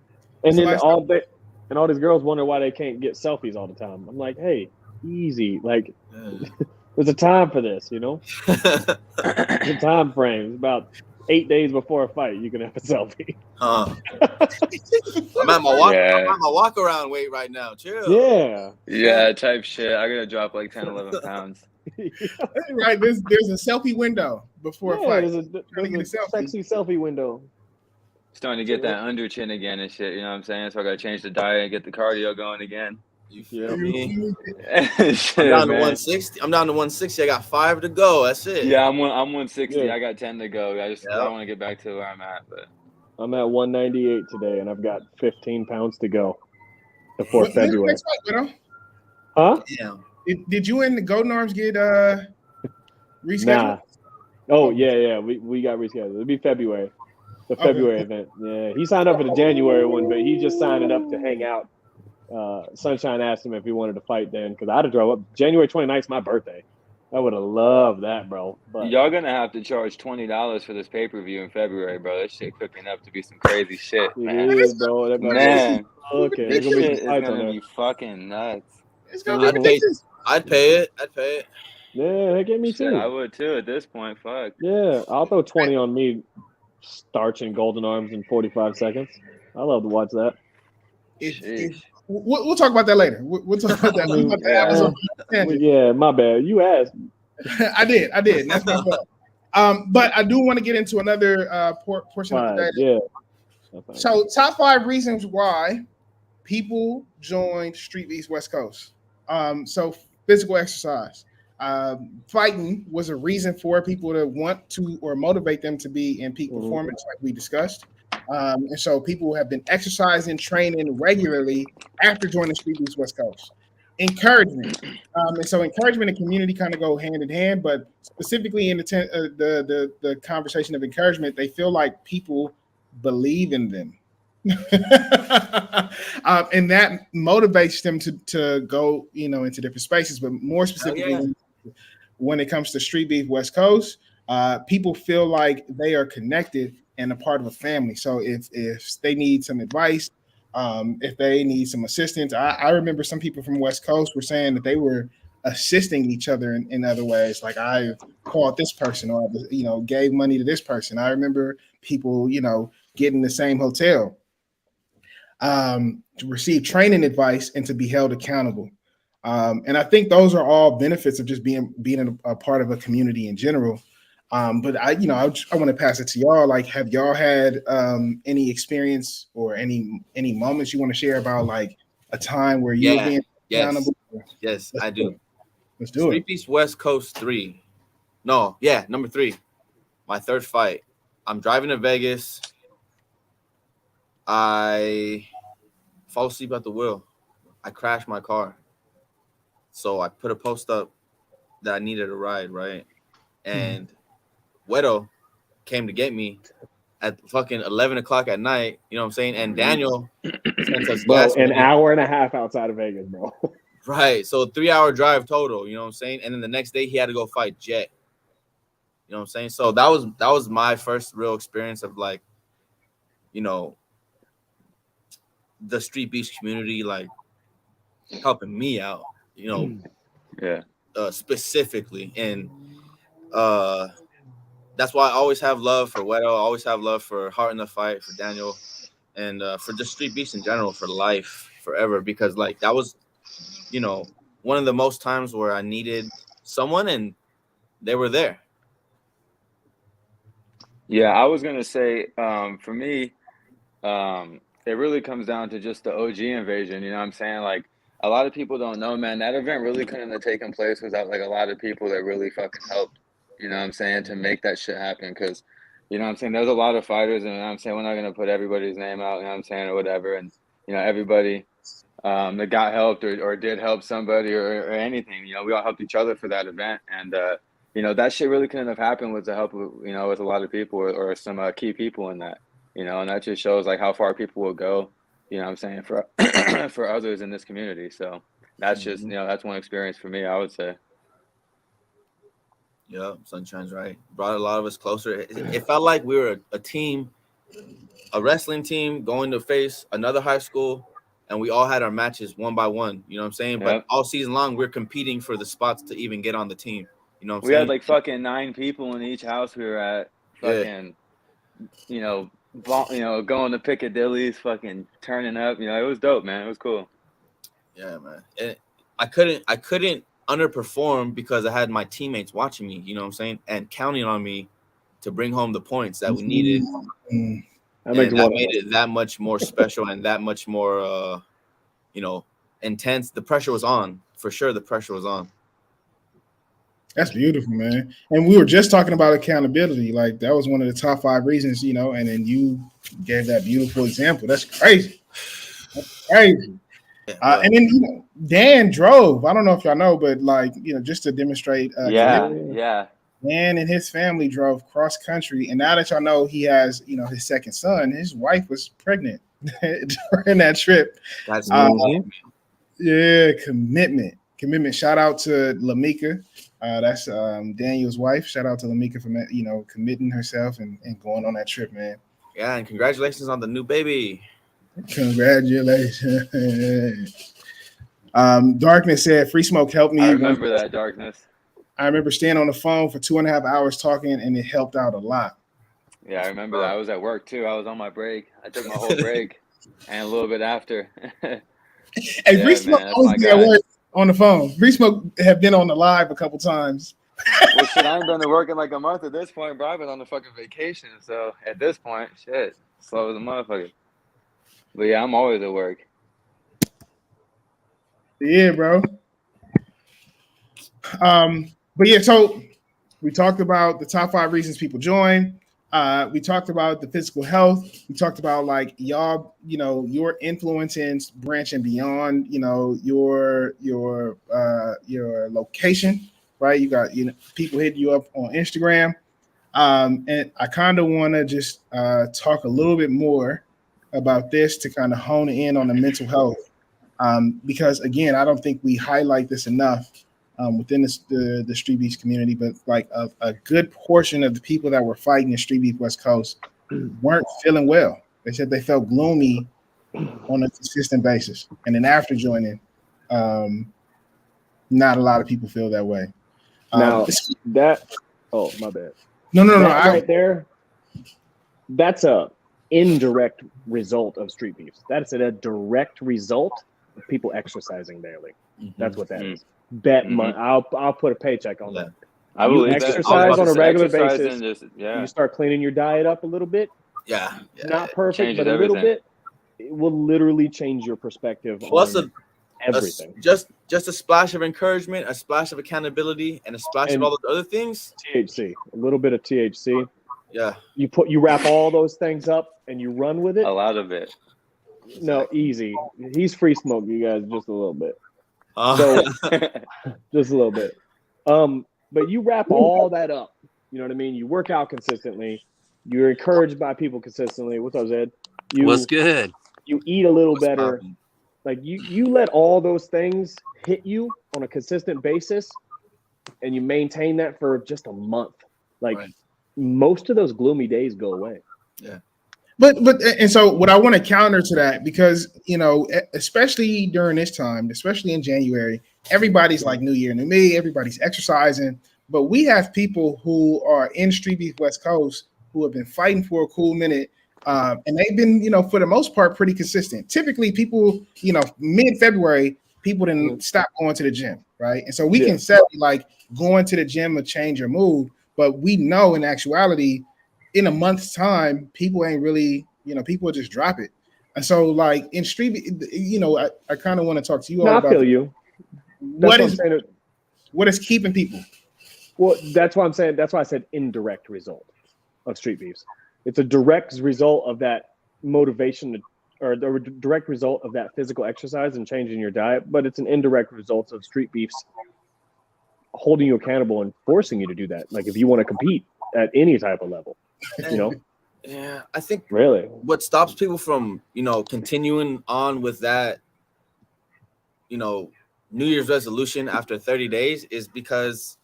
Speaker 2: And then all these girls wonder why they can't get selfies all the time. I'm like, hey, easy. Like, there's a time for this, you know? There's a time frame. It's about 8 days before a fight, you can have a selfie.
Speaker 3: I'm at my walk around weight right now. Chill.
Speaker 4: Yeah, type shit. I gotta drop like 10, 11 pounds.
Speaker 1: Right. There's a selfie window before a fight.
Speaker 2: There's a sexy selfie window.
Speaker 4: Starting to get that under chin again and shit, you know what I'm saying? So I gotta change the diet and get the cardio going again.
Speaker 3: You feel me?
Speaker 4: Shit,
Speaker 3: I'm down to 160. I'm down to 160. I got 5 to go. That's it.
Speaker 4: Yeah, I'm 160. Yeah. I got 10 to go. I don't want to get back to where I'm at, but
Speaker 2: I'm at 198 today, and I've got 15 pounds to go before February. Huh?
Speaker 3: Damn.
Speaker 1: Did you and the Golden Arms get rescheduled?
Speaker 2: Nah. Oh yeah. We got rescheduled. It'll be February. The February event. Yeah, he signed up for the January one, but he just signed it up to hang out. Sunshine asked him if he wanted to fight then, because I'd have drove up. January 29th is my birthday. I would have loved that, bro. But
Speaker 4: y'all gonna have to charge $20 for this pay-per-view in February, bro. That shit cooking up to be some crazy shit, man.
Speaker 2: It is, bro.
Speaker 4: Man,
Speaker 2: okay,
Speaker 4: this shit is gonna be fucking nuts.
Speaker 1: It's gonna be
Speaker 3: I'd pay it. I'd pay it.
Speaker 2: Yeah, they get me
Speaker 4: Shit, I
Speaker 2: too.
Speaker 4: would too at this point. Fuck.
Speaker 2: Yeah, I'll throw 20 on me starching Golden Arms in 45 seconds. I love to watch that.
Speaker 1: If
Speaker 4: Sheesh.
Speaker 1: we'll talk about that later. We'll talk about that.
Speaker 2: I mean,
Speaker 1: We're about to Amazon tangent.
Speaker 2: yeah, my bad. You asked.
Speaker 1: I did. And that's my fault. But I do want to get into another portion of the day.
Speaker 2: Yeah.
Speaker 1: So, top 5 reasons why people joined Streetbeefs West Coast. So, physical exercise. Fighting was a reason for people to want to or motivate them to be in peak performance, like we discussed. And so, people have been exercising, training regularly after joining Streetbeefs West Coast. Encouragement. And so encouragement and community kind of go hand in hand, but specifically in the conversation of encouragement, they feel like people believe in them. And that motivates them to go, into different spaces. But more specifically, when it comes to Street Beef West Coast, people feel like they are connected and a part of a family. So if they need some advice, if they need some assistance, I remember some people from West Coast were saying that they were assisting each other in other ways. Like, I called this person, or gave money to this person. I remember people, getting the same hotel to receive training advice and to be held accountable. And I think those are all benefits of just being a part of a community in general. But I want to pass it to y'all. Like, have y'all had any experience or any moments you want to share about, like, a time where you were being accountable?
Speaker 3: Yes, I do.
Speaker 1: Let's do it.
Speaker 3: Streetbeefs West Coast 3. No, yeah, number 3. My third fight. I'm driving to Vegas. I fall asleep at the wheel. I crashed my car. So I put a post up that I needed a ride, right? And Wedo came to get me at fucking 11 o'clock at night. You know what I'm saying? And Daniel sent us gas
Speaker 2: an
Speaker 3: money.
Speaker 2: hour and a half outside of Vegas, bro.
Speaker 3: Right. So 3-hour drive total, you know what I'm saying? And then the next day he had to go fight Jet. You know what I'm saying? So that was my first real experience of, like, the Street Beefs community, like, helping me out, specifically. And that's why I always have love for Wedo. I always have love for Heart in the Fight, for Daniel, and for just Street Beefs in general, for life, forever. Because, like, that was, one of the most times where I needed someone and they were there.
Speaker 4: Yeah, I was gonna say, for me, it really comes down to just the OG invasion. You know what I'm saying? Like, a lot of people don't know, man, that event really couldn't have taken place without, like, a lot of people that really fucking helped, you know what I'm saying, to make that shit happen. Because, you know what I'm saying, there's a lot of fighters, and, you know what I'm saying, we're not going to put everybody's name out, you know what I'm saying, or whatever. And, everybody that got helped or did help somebody or anything, we all helped each other for that event. And, that shit really couldn't have happened with the help of, with a lot of people or some key people in that, and that just shows, like, how far people will go, you know what I'm saying, for for others in this community. So that's just, that's one experience for me, I would say.
Speaker 3: Yeah, Sunshine's right. Brought a lot of us closer. It felt like we were a team, a wrestling team going to face another high school, and we all had our matches one by one, you know what I'm saying? But all season long, we're competing for the spots to even get on the team, you know what I'm saying?
Speaker 4: We had, like, fucking 9 people in each house we were at, fucking, going to Piccadilly's, fucking turning up. It was dope, man. It was cool.
Speaker 3: Yeah, man. And I couldn't underperform because I had my teammates watching me, you know what I'm saying, and counting on me to bring home the points that we needed. That made it that much more special and that much more, intense. The pressure was on. For sure, the pressure was on.
Speaker 1: That's beautiful, man. And we were just talking about accountability. Like, that was one of the top 5 reasons, and then you gave that beautiful example. That's crazy. That's crazy. Yeah, and then, Dan drove. I don't know if y'all know, but, like, just to demonstrate.
Speaker 4: Yeah.
Speaker 1: Dan and his family drove cross country. And now that y'all know he has, his second son, his wife was pregnant during that trip.
Speaker 3: That's amazing.
Speaker 1: Yeah, commitment. Shout out to Lamika. That's Daniel's wife. Shout out to Lamika for committing herself and going on that trip, man.
Speaker 3: Yeah, and congratulations on the new baby.
Speaker 1: Congratulations. Darkness said Free Smoke helped me.
Speaker 4: I remember that, Darkness.
Speaker 1: I remember staying on the phone for 2.5 hours talking, and it helped out a lot.
Speaker 4: Yeah, I remember that. I was at work too. I was on my break. I took my whole break and a little bit after.
Speaker 1: Hey,
Speaker 4: Yeah,
Speaker 1: Free Smoke
Speaker 4: man, that's
Speaker 1: always
Speaker 4: my
Speaker 1: be at
Speaker 4: guy.
Speaker 1: work on the phone. Free Smoke have been on the live a couple times.
Speaker 4: Well, shit, I ain't been to work in like a month at this point, bro. I've been on the fucking vacation. So at this point, shit, slow as a motherfucker. But yeah, I'm always at work.
Speaker 1: Yeah, bro. But yeah, so we talked about the top 5 reasons people join. We talked about the physical health. We talked about like y'all, your influence in branching beyond, your location, right? You got people hitting you up on Instagram, and I kind of want to just talk a little bit more about this to kind of hone in on the mental health, because again, I don't think we highlight this enough. Within the Street Beefs community, but like a good portion of the people that were fighting in Street Beef West Coast weren't feeling well. They said they felt gloomy on a consistent basis. And then after joining, not a lot of people feel that way.
Speaker 2: Now my bad.
Speaker 1: No.
Speaker 2: Right there, that's a indirect result of Street Beefs. That's a direct result of people exercising daily. That's what that is. Bet money. I'll put a paycheck on that.
Speaker 4: I believe
Speaker 2: exercise on a regular basis.
Speaker 4: You
Speaker 2: start cleaning your diet up a little bit.
Speaker 3: Yeah.
Speaker 2: Not perfect,
Speaker 4: Changes
Speaker 2: but a little
Speaker 4: everything.
Speaker 2: bit. It will literally change your perspective
Speaker 3: Plus
Speaker 2: on everything.
Speaker 3: Just a splash of encouragement, a splash of accountability, and a splash of all those other things.
Speaker 2: THC, a little bit of THC.
Speaker 3: Yeah.
Speaker 2: You wrap all those things up and you run with it.
Speaker 4: A lot of it.
Speaker 2: No, easy. He's Free Smoke, you guys, just a little bit. So just a little bit. But you wrap all that up. You know what I mean? You work out consistently. You're encouraged by people consistently. What's up, Zed?
Speaker 5: What's good?
Speaker 2: You eat a little better. Like you let all those things hit you on a consistent basis, and you maintain that for just a month. Like most of those gloomy days go away.
Speaker 3: Yeah.
Speaker 1: But and so what I want to counter to that, because especially during this time, especially in January, everybody's like New Year, New Me, everybody's exercising. But we have people who are in Street Beef West Coast who have been fighting for a cool minute. And they've been, for the most part, pretty consistent. Typically, people, mid-February, people didn't stop going to the gym, right? And so we can say like going to the gym will change your mood, but we know in actuality, in a month's time, people ain't really, people just drop it. And so like in Street, I kind of want to talk to you all about.
Speaker 2: I feel you.
Speaker 1: What is keeping people?
Speaker 2: Well, that's why I'm saying. That's why I said indirect result of Street Beefs. It's a direct result of that motivation, or the direct result of that physical exercise and changing your diet. But it's an indirect result of Street Beefs holding you accountable and forcing you to do that. Like if you want to compete at any type of level,
Speaker 3: Yeah, I think
Speaker 2: really
Speaker 3: what stops people from continuing on with that, New Year's resolution after 30 days is because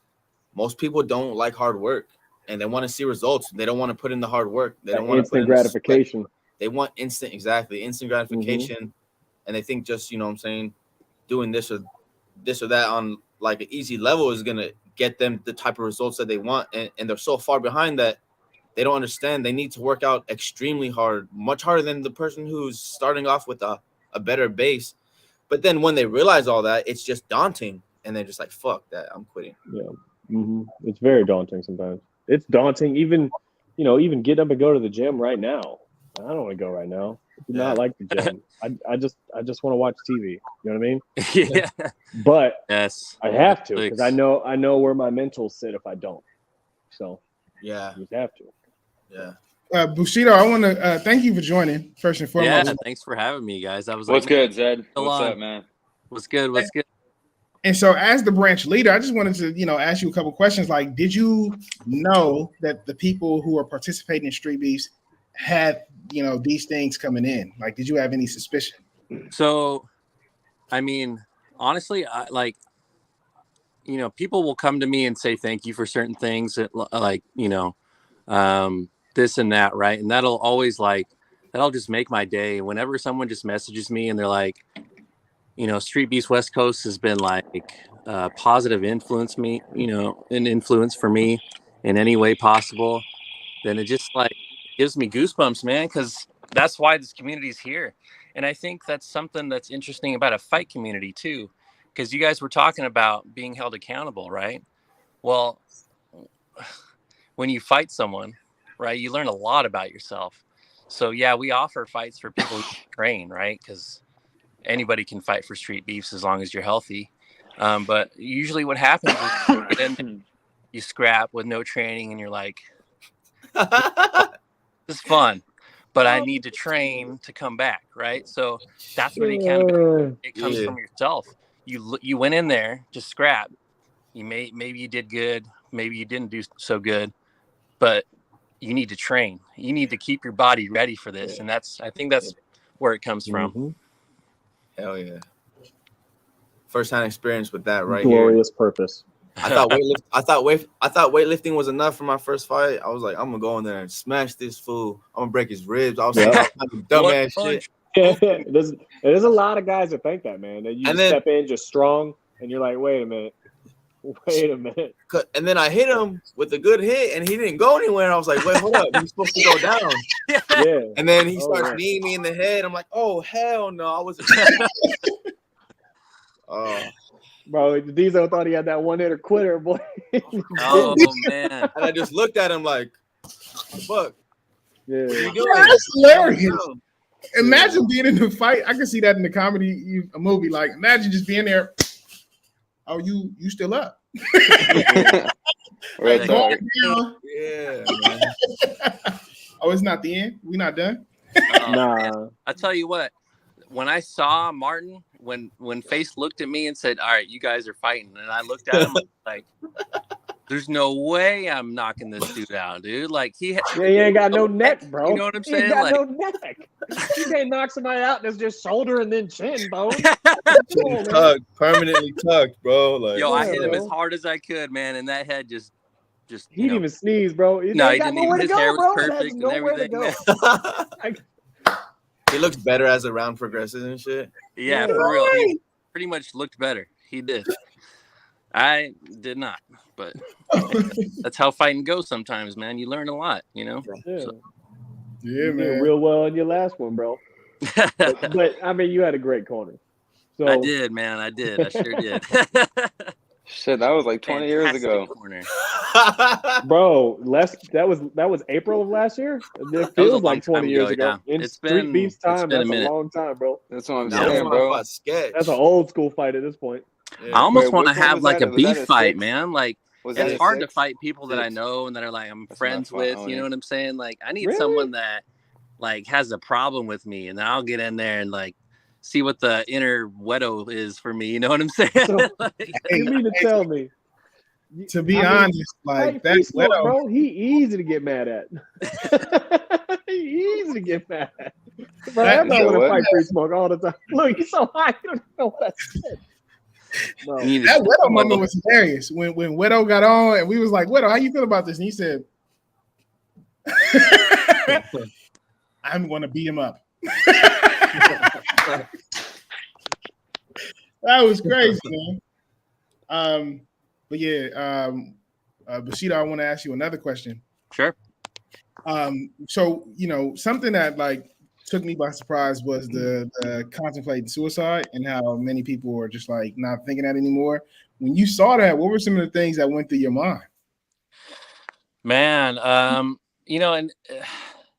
Speaker 3: most people don't like hard work and they want to see results. They don't want to put in the hard work. They don't want to put in
Speaker 2: gratification.
Speaker 3: They want instant gratification. And they think just, doing this or that on like an easy level is going to get them the type of results that they want. And they're so far behind that they don't understand. They need to work out extremely hard, much harder than the person who's starting off with a better base. But then when they realize all that, it's just daunting. And they're just like, fuck that, I'm quitting.
Speaker 2: Yeah. It's very daunting sometimes. It's daunting. Even get up and go to the gym right now. I don't want to go right now. I do not like the gym. I just want to watch TV. You know what I mean?
Speaker 5: Yeah.
Speaker 2: But
Speaker 5: yes,
Speaker 2: I have to because I know where my mentals sit if I don't. So
Speaker 3: yeah,
Speaker 2: you have to.
Speaker 3: Yeah.
Speaker 1: Bushido, I want to thank you for joining first and foremost.
Speaker 5: Yeah, thanks for having me, guys.
Speaker 4: What's good, Zed? What's up, man?
Speaker 5: What's good? What's good?
Speaker 1: And so as the branch leader, I just wanted to, ask you a couple questions. Like, did you know that the people who are participating in Street Beefs had, these things coming in? Like, did you have any suspicion?
Speaker 5: So, I mean, honestly, people will come to me and say thank you for certain things that, like, this and that, right? And that'll just make my day. Whenever someone just messages me and they're like, Street Beefs West Coast has been like positive influence me, an influence for me in any way possible, then it just like gives me goosebumps, man, because that's why this community is here. And I think that's something that's interesting about a fight community too, because you guys were talking about being held accountable, right? Well, when you fight someone, right, you learn a lot about yourself. So yeah, we offer fights for people who train, right? Because anybody can fight for Street Beefs as long as you're healthy. But usually what happens is you get in there, you scrap with no training and you're like, this is fun, but I need to train to come back, right? So that's where the accountability, it comes from yourself. You went in there, just scrap. Maybe you did good, maybe you didn't do so good, but you need to train. You need to keep your body ready for this, and I think that's where it comes from.
Speaker 2: Mm-hmm.
Speaker 3: Hell yeah! First-hand experience with that, right?
Speaker 2: Glorious purpose.
Speaker 3: I thought weightlifting was enough for my first fight. I was like, I'm gonna go in there and smash this fool. I'm gonna break his ribs. I was saying dumbass shit.
Speaker 2: Yeah, there's a lot of guys that think that, man. That you step in just strong, and you're like, wait a minute.
Speaker 3: And then I hit him with a good hit, and he didn't go anywhere. And I was like, wait, hold up, he's supposed to go down.
Speaker 2: Yeah.
Speaker 3: And then he starts kneeing me in the head. I'm like, oh hell no, I wasn't.
Speaker 2: Bro, Diesel thought he had that one-hitter quitter, boy.
Speaker 5: Oh man!
Speaker 3: And I just looked at him like, "Fuck,
Speaker 2: yeah,
Speaker 3: what are you doing?"
Speaker 1: That's hilarious. Imagine being in the fight. I can see that in the comedy movie. Like, imagine just being there. Oh, you still up?
Speaker 4: Right.
Speaker 3: Yeah. Man.
Speaker 1: Oh, it's not the end. We not done.
Speaker 2: Nah.
Speaker 5: I tell you what. When I saw Martin, when Face looked at me and said, "All right, you guys are fighting," and I looked at him like, "There's no way I'm knocking this dude out, dude." Like he
Speaker 2: ain't got no neck, bro.
Speaker 5: You know what I'm saying?
Speaker 2: He ain't got no neck. You can't knock somebody out and it's just shoulder and then chin, bro.
Speaker 3: Permanently tucked, bro. Like,
Speaker 5: yo, I hit him as hard as I could, man, and that head just
Speaker 2: he didn't even sneeze, bro.
Speaker 5: No, he didn't even. His hair was perfect and everything.
Speaker 3: He looks better as the round progresses and shit.
Speaker 5: Yeah, for real. He pretty much looked better. He did. I did not, but that's how fighting goes sometimes, man. You learn a lot,
Speaker 2: Yeah,
Speaker 1: so,
Speaker 2: you
Speaker 1: man.
Speaker 2: did real well in your last one, bro. but I mean, you had a great corner. So
Speaker 5: I did, man. I did. I sure did.
Speaker 4: Shit, that was like 20 years ago.
Speaker 5: Corner.
Speaker 2: Bro, that was April of last year. It feels like 20 years ago.
Speaker 5: Yeah.
Speaker 2: In Street Beefs time, that's a long time, bro.
Speaker 4: That's what I'm saying, bro.
Speaker 2: That's an old school fight at this point.
Speaker 5: Yeah. I almost want to have like a beef fight, man. Like it's hard to fight people that I know and that are like I'm friends with. You know what I'm saying? Like I need someone that like has a problem with me, and then I'll get in there and like see what the inner Wedo is for me. You know what I'm saying?
Speaker 2: So, you mean to tell me?
Speaker 1: To be honest, like that's
Speaker 2: Wedo, bro. He easy to get mad at. He easy to get mad at. Bro, I'm not gonna fight Free Smoke all the time. Look, he's so high. You don't know what I said. Bro.
Speaker 1: That Wedo moment was hilarious when Wedo got on and we was like, Wedo, how you feel about this? And he said, I'm gonna beat him up. That was crazy, man. But yeah, Bushido, I want to ask you another question.
Speaker 5: Sure.
Speaker 1: So something that like took me by surprise was the contemplating suicide and how many people are just like not thinking that anymore. When you saw that, what were some of the things that went through your mind?
Speaker 5: Man, and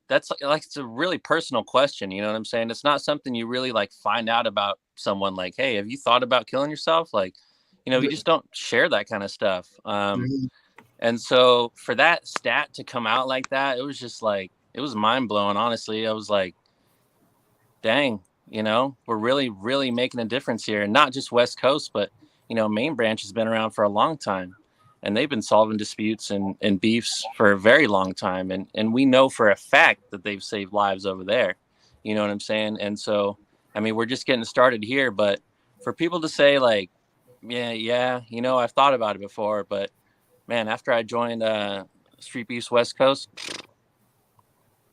Speaker 5: that's like it's a really personal question. You know what I'm saying? It's not something you really like find out about someone. Like, hey, have you thought about killing yourself? Like, we just don't share that kind of stuff. And so for that stat to come out like that, it was just like it was mind blowing. Honestly, I was like, dang, we're really, really making a difference here, and not just West Coast, but Main Branch has been around for a long time. And they've been solving disputes and beefs for a very long time. And we know for a fact that they've saved lives over there. You know what I'm saying? And so, I mean, we're just getting started here. But for people to say like, yeah, I've thought about it before. But, man, after I joined Street Beefs West Coast,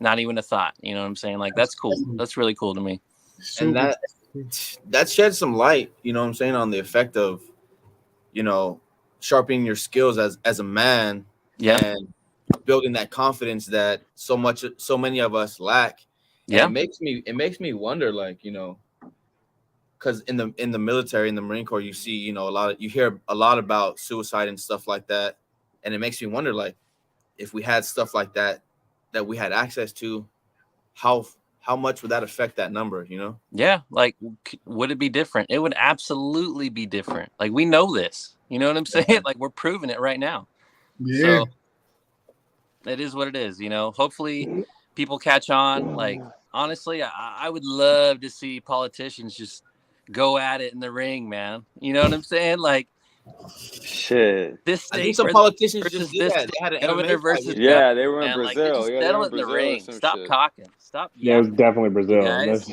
Speaker 5: not even a thought. You know what I'm saying? Like, that's cool. That's really cool to me.
Speaker 3: And that sheds some light, you know what I'm saying, on the effect of, sharpening your skills as a man, and building that confidence that so many of us lack. And it makes me wonder, like, because in the military, in the Marine Corps, you see, you hear a lot about suicide and stuff like that, and it makes me wonder, like, if we had stuff like that we had access to, how much would that affect that number,
Speaker 5: Yeah, like, would it be different? It would absolutely be different. Like, we know this, you know what I'm saying? Like, we're proving it right now. So it is what it is, hopefully people catch on. Like, honestly, I would love to see politicians just go at it in the ring, man. You know what I'm saying? Like,
Speaker 4: shit.
Speaker 5: this state,
Speaker 3: I think some politicians just did that. They had an
Speaker 5: governor
Speaker 3: MMA
Speaker 5: versus
Speaker 4: yeah, they were in
Speaker 5: man,
Speaker 4: Brazil.
Speaker 5: like, just
Speaker 4: yeah,
Speaker 5: settle it in the ring. Stop talking. Stop.
Speaker 2: Yeah, it was definitely Brazil.
Speaker 5: Guys,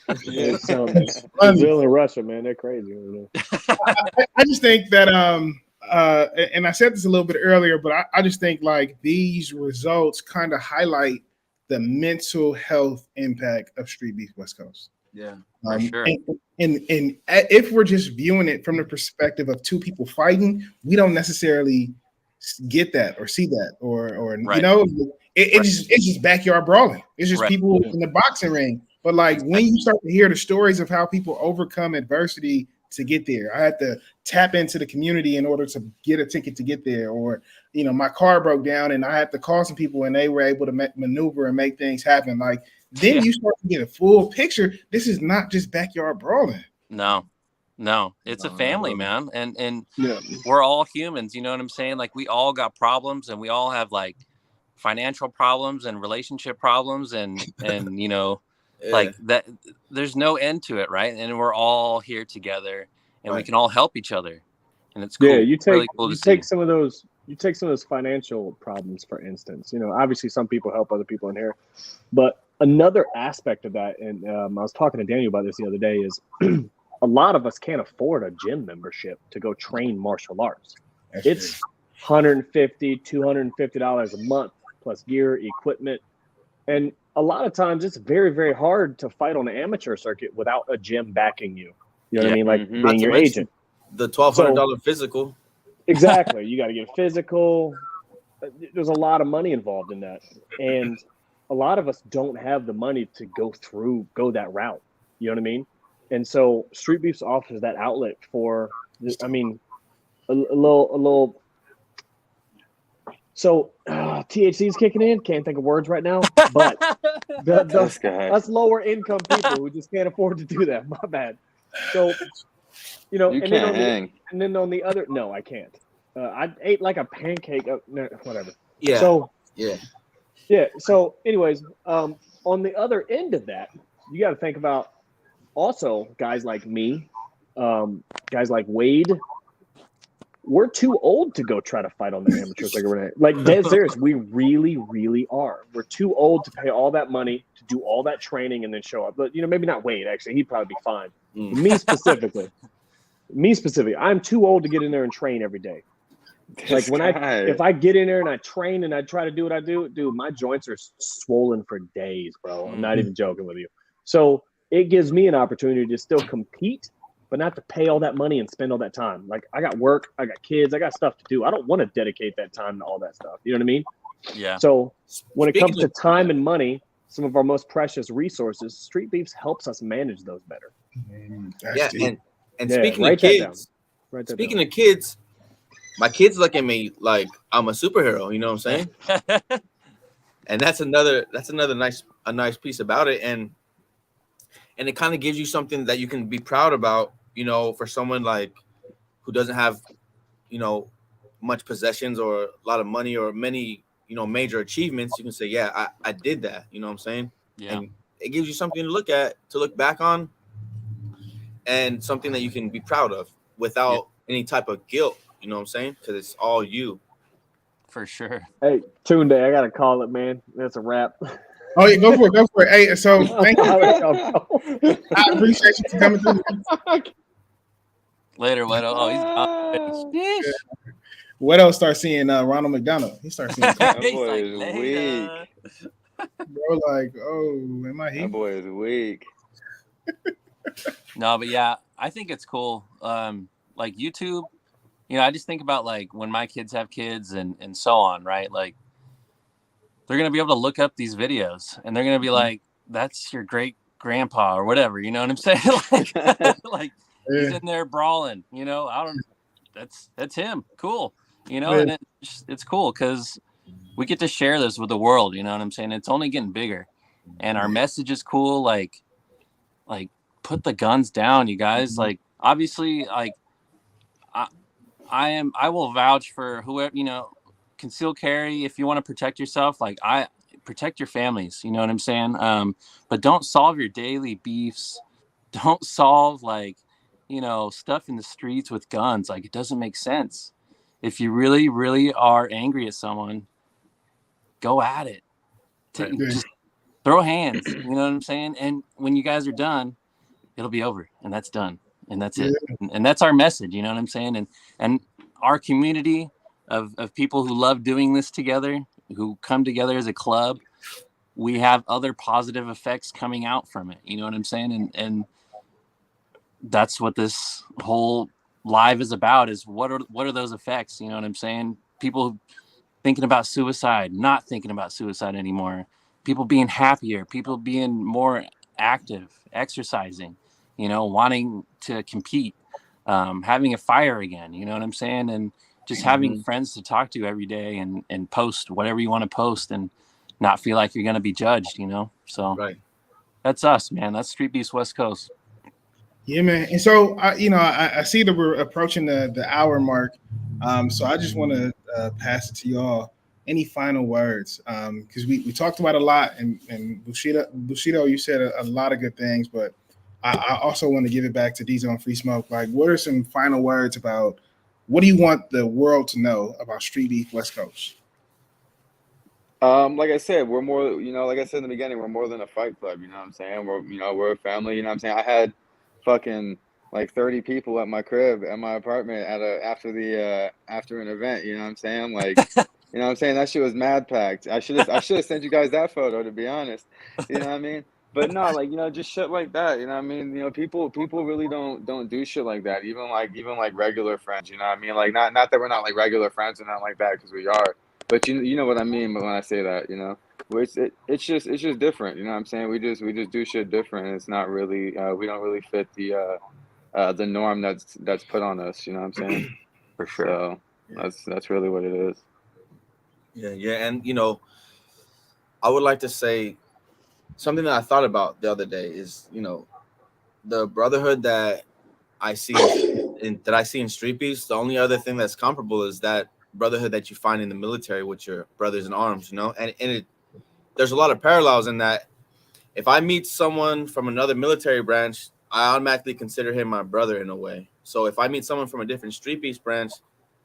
Speaker 2: It's Brazil and Russia, man, they're crazy.
Speaker 1: I just think that and I said this a little bit earlier, but I just think like these results kind of highlight the mental health impact of Street Beef West Coast.
Speaker 5: Yeah, for sure.
Speaker 1: And if we're just viewing it from the perspective of two people fighting, we don't necessarily get that or see that or it's just backyard brawling. It's just people in the boxing ring. But like when you start to hear the stories of how people overcome adversity to get there, I had to tap into the community in order to get a ticket to get there, or my car broke down and I had to call some people and they were able to maneuver and make things happen. Like then you start to get a full picture. This is not just backyard brawling.
Speaker 5: No, it's a family, man, and we're all humans. You know what I'm saying? Like we all got problems, and we all have like financial problems and relationship problems, and like that. There's no end to it, right? And we're all here together, and we can all help each other, and it's cool.
Speaker 2: Yeah, you take
Speaker 5: really cool
Speaker 2: you
Speaker 5: to
Speaker 2: take
Speaker 5: see.
Speaker 2: some of those. You take some of those financial problems, for instance. Obviously some people help other people in here, but another aspect of that, and I was talking to Daniel about this the other day, is a lot of us can't afford a gym membership to go train martial arts. It's $150, $250 a month plus gear, equipment. And a lot of times it's very, very hard to fight on the amateur circuit without a gym backing you. You know what I mean? Like being your agent.
Speaker 3: The $1,200 physical.
Speaker 2: Exactly. You got to get physical. There's a lot of money involved in that. And a lot of us don't have the money to go that route. You know what I mean? And so Street Beefs offers that outlet for, a little. So THC's kicking in. Can't think of words right now. But us lower income people who just can't afford to do that. My bad. So,
Speaker 4: you can't hang.
Speaker 2: And then on the other, no, I can't. I ate like a pancake. Whatever.
Speaker 3: Yeah.
Speaker 2: So
Speaker 3: yeah.
Speaker 2: So, anyways, on the other end of that, you got to think about also guys like me, guys like Wade. We're too old to go try to fight on the amateur circuit. Like dead serious, we really, really are. We're too old to pay all that money to do all that training and then show up. But maybe not Wade. Actually, he'd probably be fine. Me specifically, I'm too old to get in there and train every day. Like if I get in there and I train and I try to do what I do, dude, my joints are swollen for days, bro. I'm not even joking with you. So it gives me an opportunity to still compete, but not to pay all that money and spend all that time. Like I got work, I got kids, I got stuff to do. I don't want to dedicate that time to all that stuff. You know what I mean?
Speaker 5: Yeah.
Speaker 2: So when it comes to time and money, some of our most precious resources, Street Beefs helps us manage those better.
Speaker 3: And speaking of kids, my kids look at me like I'm a superhero. You know what I'm saying? And that's another nice piece about it, and it kind of gives you something that you can be proud about. For someone like who doesn't have, much possessions or a lot of money or many, major achievements, you can say, yeah, I did that. You know what I'm saying?
Speaker 5: Yeah.
Speaker 3: And it gives you something to look back on, and something that you can be proud of without any type of guilt. You know what I'm saying? Because it's all you.
Speaker 5: For sure.
Speaker 2: Hey, Tune Day, I gotta call it, man. That's a wrap.
Speaker 1: Oh yeah, go for it. Hey, so thank you. I appreciate you for coming through.
Speaker 5: Later, Wedo. Oh, he's
Speaker 1: Wedo starts seeing Ronald McDonald. He starts seeing
Speaker 4: That boy is weak.
Speaker 1: bro, like, oh, am I here?
Speaker 4: That boy is weak.
Speaker 5: No, but yeah, I think it's cool. Like YouTube, I just think about like when my kids have kids and so on, right? Like they're gonna be able to look up these videos and they're gonna be like, "That's your great grandpa" or whatever. You know what I'm saying? like he's in there brawling. I don't. That's him. Cool. And it's cool because we get to share this with the world. You know what I'm saying? It's only getting bigger, and our message is cool. Like put the guns down, you guys. Like obviously, like I will vouch for whoever, conceal carry. If you want to protect yourself, like I protect your families, you know what I'm saying? But don't solve your daily beefs. Don't solve like, stuff in the streets with guns. Like it doesn't make sense. If you really, really are angry at someone, go at it. Just throw hands, you know what I'm saying? And when you guys are done, it'll be over and that's done. And that's it. And that's our message, you know what I'm saying? And our community of people who love doing this together, who come together as a club, we have other positive effects coming out from it. You know what I'm saying? And that's what this whole live is about, is what are those effects? You know what I'm saying? People thinking about suicide, not thinking about suicide anymore. People being happier, people being more active, exercising, wanting to compete, having a fire again, you know what I'm saying? And just having friends to talk to every day and post whatever you want to post and not feel like you're going to be judged, So that's us, man. That's Streetbeefs West Coast.
Speaker 1: Yeah, man. And so, I see that we're approaching the hour mark. So I just want to pass it to y'all. Any final words? Because we talked about a lot, and Bushido, you said a lot of good things, but I also want to give it back to D-Zone Free Smoke. Like, what are some final words about what do you want the world to know about Street Beef West Coast?
Speaker 4: Like I said, we're more, like I said in the beginning, we're more than a fight club, you know what I'm saying? We're a family, you know what I'm saying? I had fucking like 30 people at my crib, at my apartment after an event, you know what I'm saying? Like, you know what I'm saying? That shit was mad packed. I should have sent you guys that photo, to be honest. You know what I mean? But no, like, just shit like that, you know what I mean? People really don't do shit like that. Even like regular friends, you know what I mean? Like not that we're not like regular friends or not like that, because we are. But you know what I mean when I say that, it's just different, you know what I'm saying? We just do shit different. It's not really we don't really fit the norm that's put on us, you know what I'm saying?
Speaker 5: For sure.
Speaker 4: So that's really what it is.
Speaker 3: Yeah, and I would like to say something that I thought about the other day is, the brotherhood that I see in Street Beefs. The only other thing that's comparable is that brotherhood that you find in the military with your brothers in arms, and there's a lot of parallels in that. If I meet someone from another military branch, I automatically consider him my brother in a way. So if I meet someone from a different Street Beefs branch,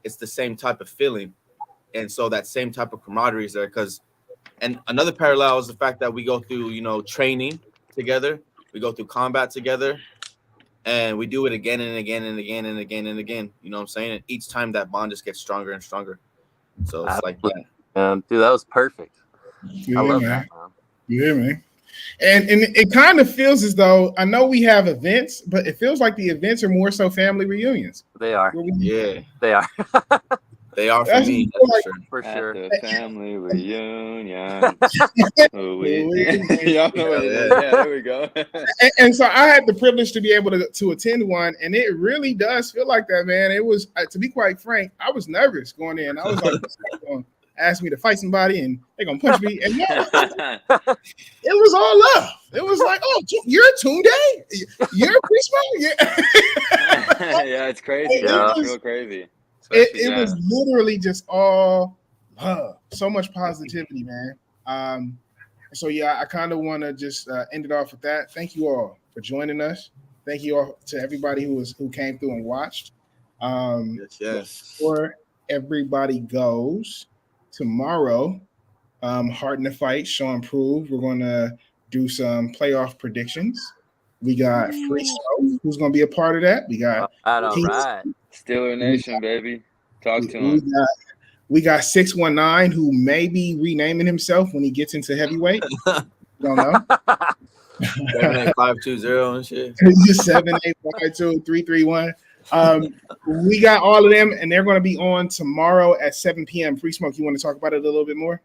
Speaker 3: it's the same type of feeling. And so that same type of camaraderie is there. And another parallel is the fact that we go through, training together. We go through combat together. And we do it again and again and again and again and again. You know what I'm saying? And each time that bond just gets stronger and stronger. So it's like that.
Speaker 5: Dude, that was perfect.
Speaker 1: Yeah,
Speaker 5: I love
Speaker 1: man.
Speaker 5: that, man.
Speaker 1: Yeah, man. And it kind of feels as though, I know we have events, but it feels like the events are more so family reunions.
Speaker 5: They are.
Speaker 3: Yeah.
Speaker 5: They are.
Speaker 3: They are for me.
Speaker 5: For sure.
Speaker 4: At the family reunion. Y'all know what it is. Yeah, there we go.
Speaker 1: and so I had the privilege to be able to attend one, and it really does feel like that, man. It was, to be quite frank, I was nervous going in. I was like, going to ask me to fight somebody, and they're going to punch me. And it was all love. It was like, oh, you're Tunde? You're Free Smoke? Yeah.
Speaker 4: Yeah, it's crazy. It's real crazy.
Speaker 1: It was literally just all love, so much positivity, man. So yeah, I kind of want to just end it off with that. Thank you all for joining us. Thank you all to everybody who came through and watched.
Speaker 3: Yes.
Speaker 1: Before everybody goes tomorrow, Heart in the Fight, Sean Prove. We're going to do some playoff predictions. We got Free Smoke, who's going to be a part of that. We got
Speaker 5: all right.
Speaker 4: Steeler Nation, baby. Talk to him.
Speaker 1: We got 619, who may be renaming himself when he gets into heavyweight. Don't know.
Speaker 3: 78520 and shit.
Speaker 1: 7852331. We got all of them, and they're going to be on tomorrow at 7 p.m. Free Smoke, you want to talk about it a little bit more?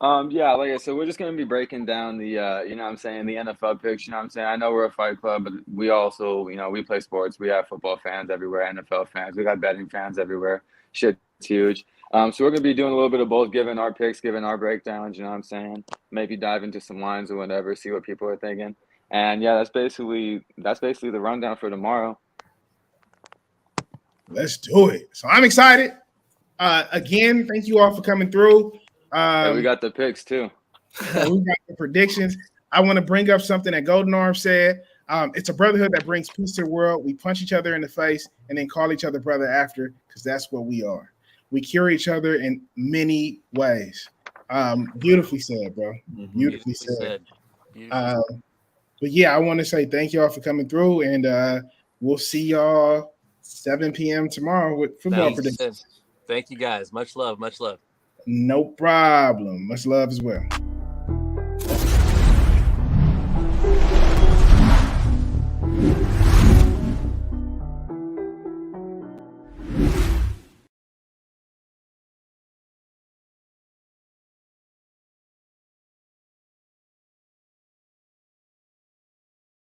Speaker 4: Yeah, like I said, we're just gonna be breaking down the you know what I'm saying, the NFL picks, you know what I'm saying? I know we're a fight club, but we also, you know, we play sports. We have football fans everywhere, NFL fans, we got betting fans everywhere. Shit's huge. So we're gonna be doing a little bit of both, giving our picks, giving our breakdowns, you know what I'm saying? Maybe dive into some lines or whatever, see what people are thinking. And yeah, that's basically the rundown for tomorrow.
Speaker 1: Let's do it. So I'm excited. Again, thank you all for coming through.
Speaker 4: And we got the picks too.
Speaker 1: We got the predictions. I want to bring up something that Golden Arm said. It's a brotherhood that brings peace to the world. We punch each other in the face and then call each other brother after, because that's what we are. We cure each other in many ways. Beautifully said, bro. Beautifully said. But yeah, I want to say thank y'all for coming through, and we'll see y'all 7 p.m. tomorrow with football predictions.
Speaker 5: Thank you guys. Much love. Much love.
Speaker 1: No problem. Much love as well.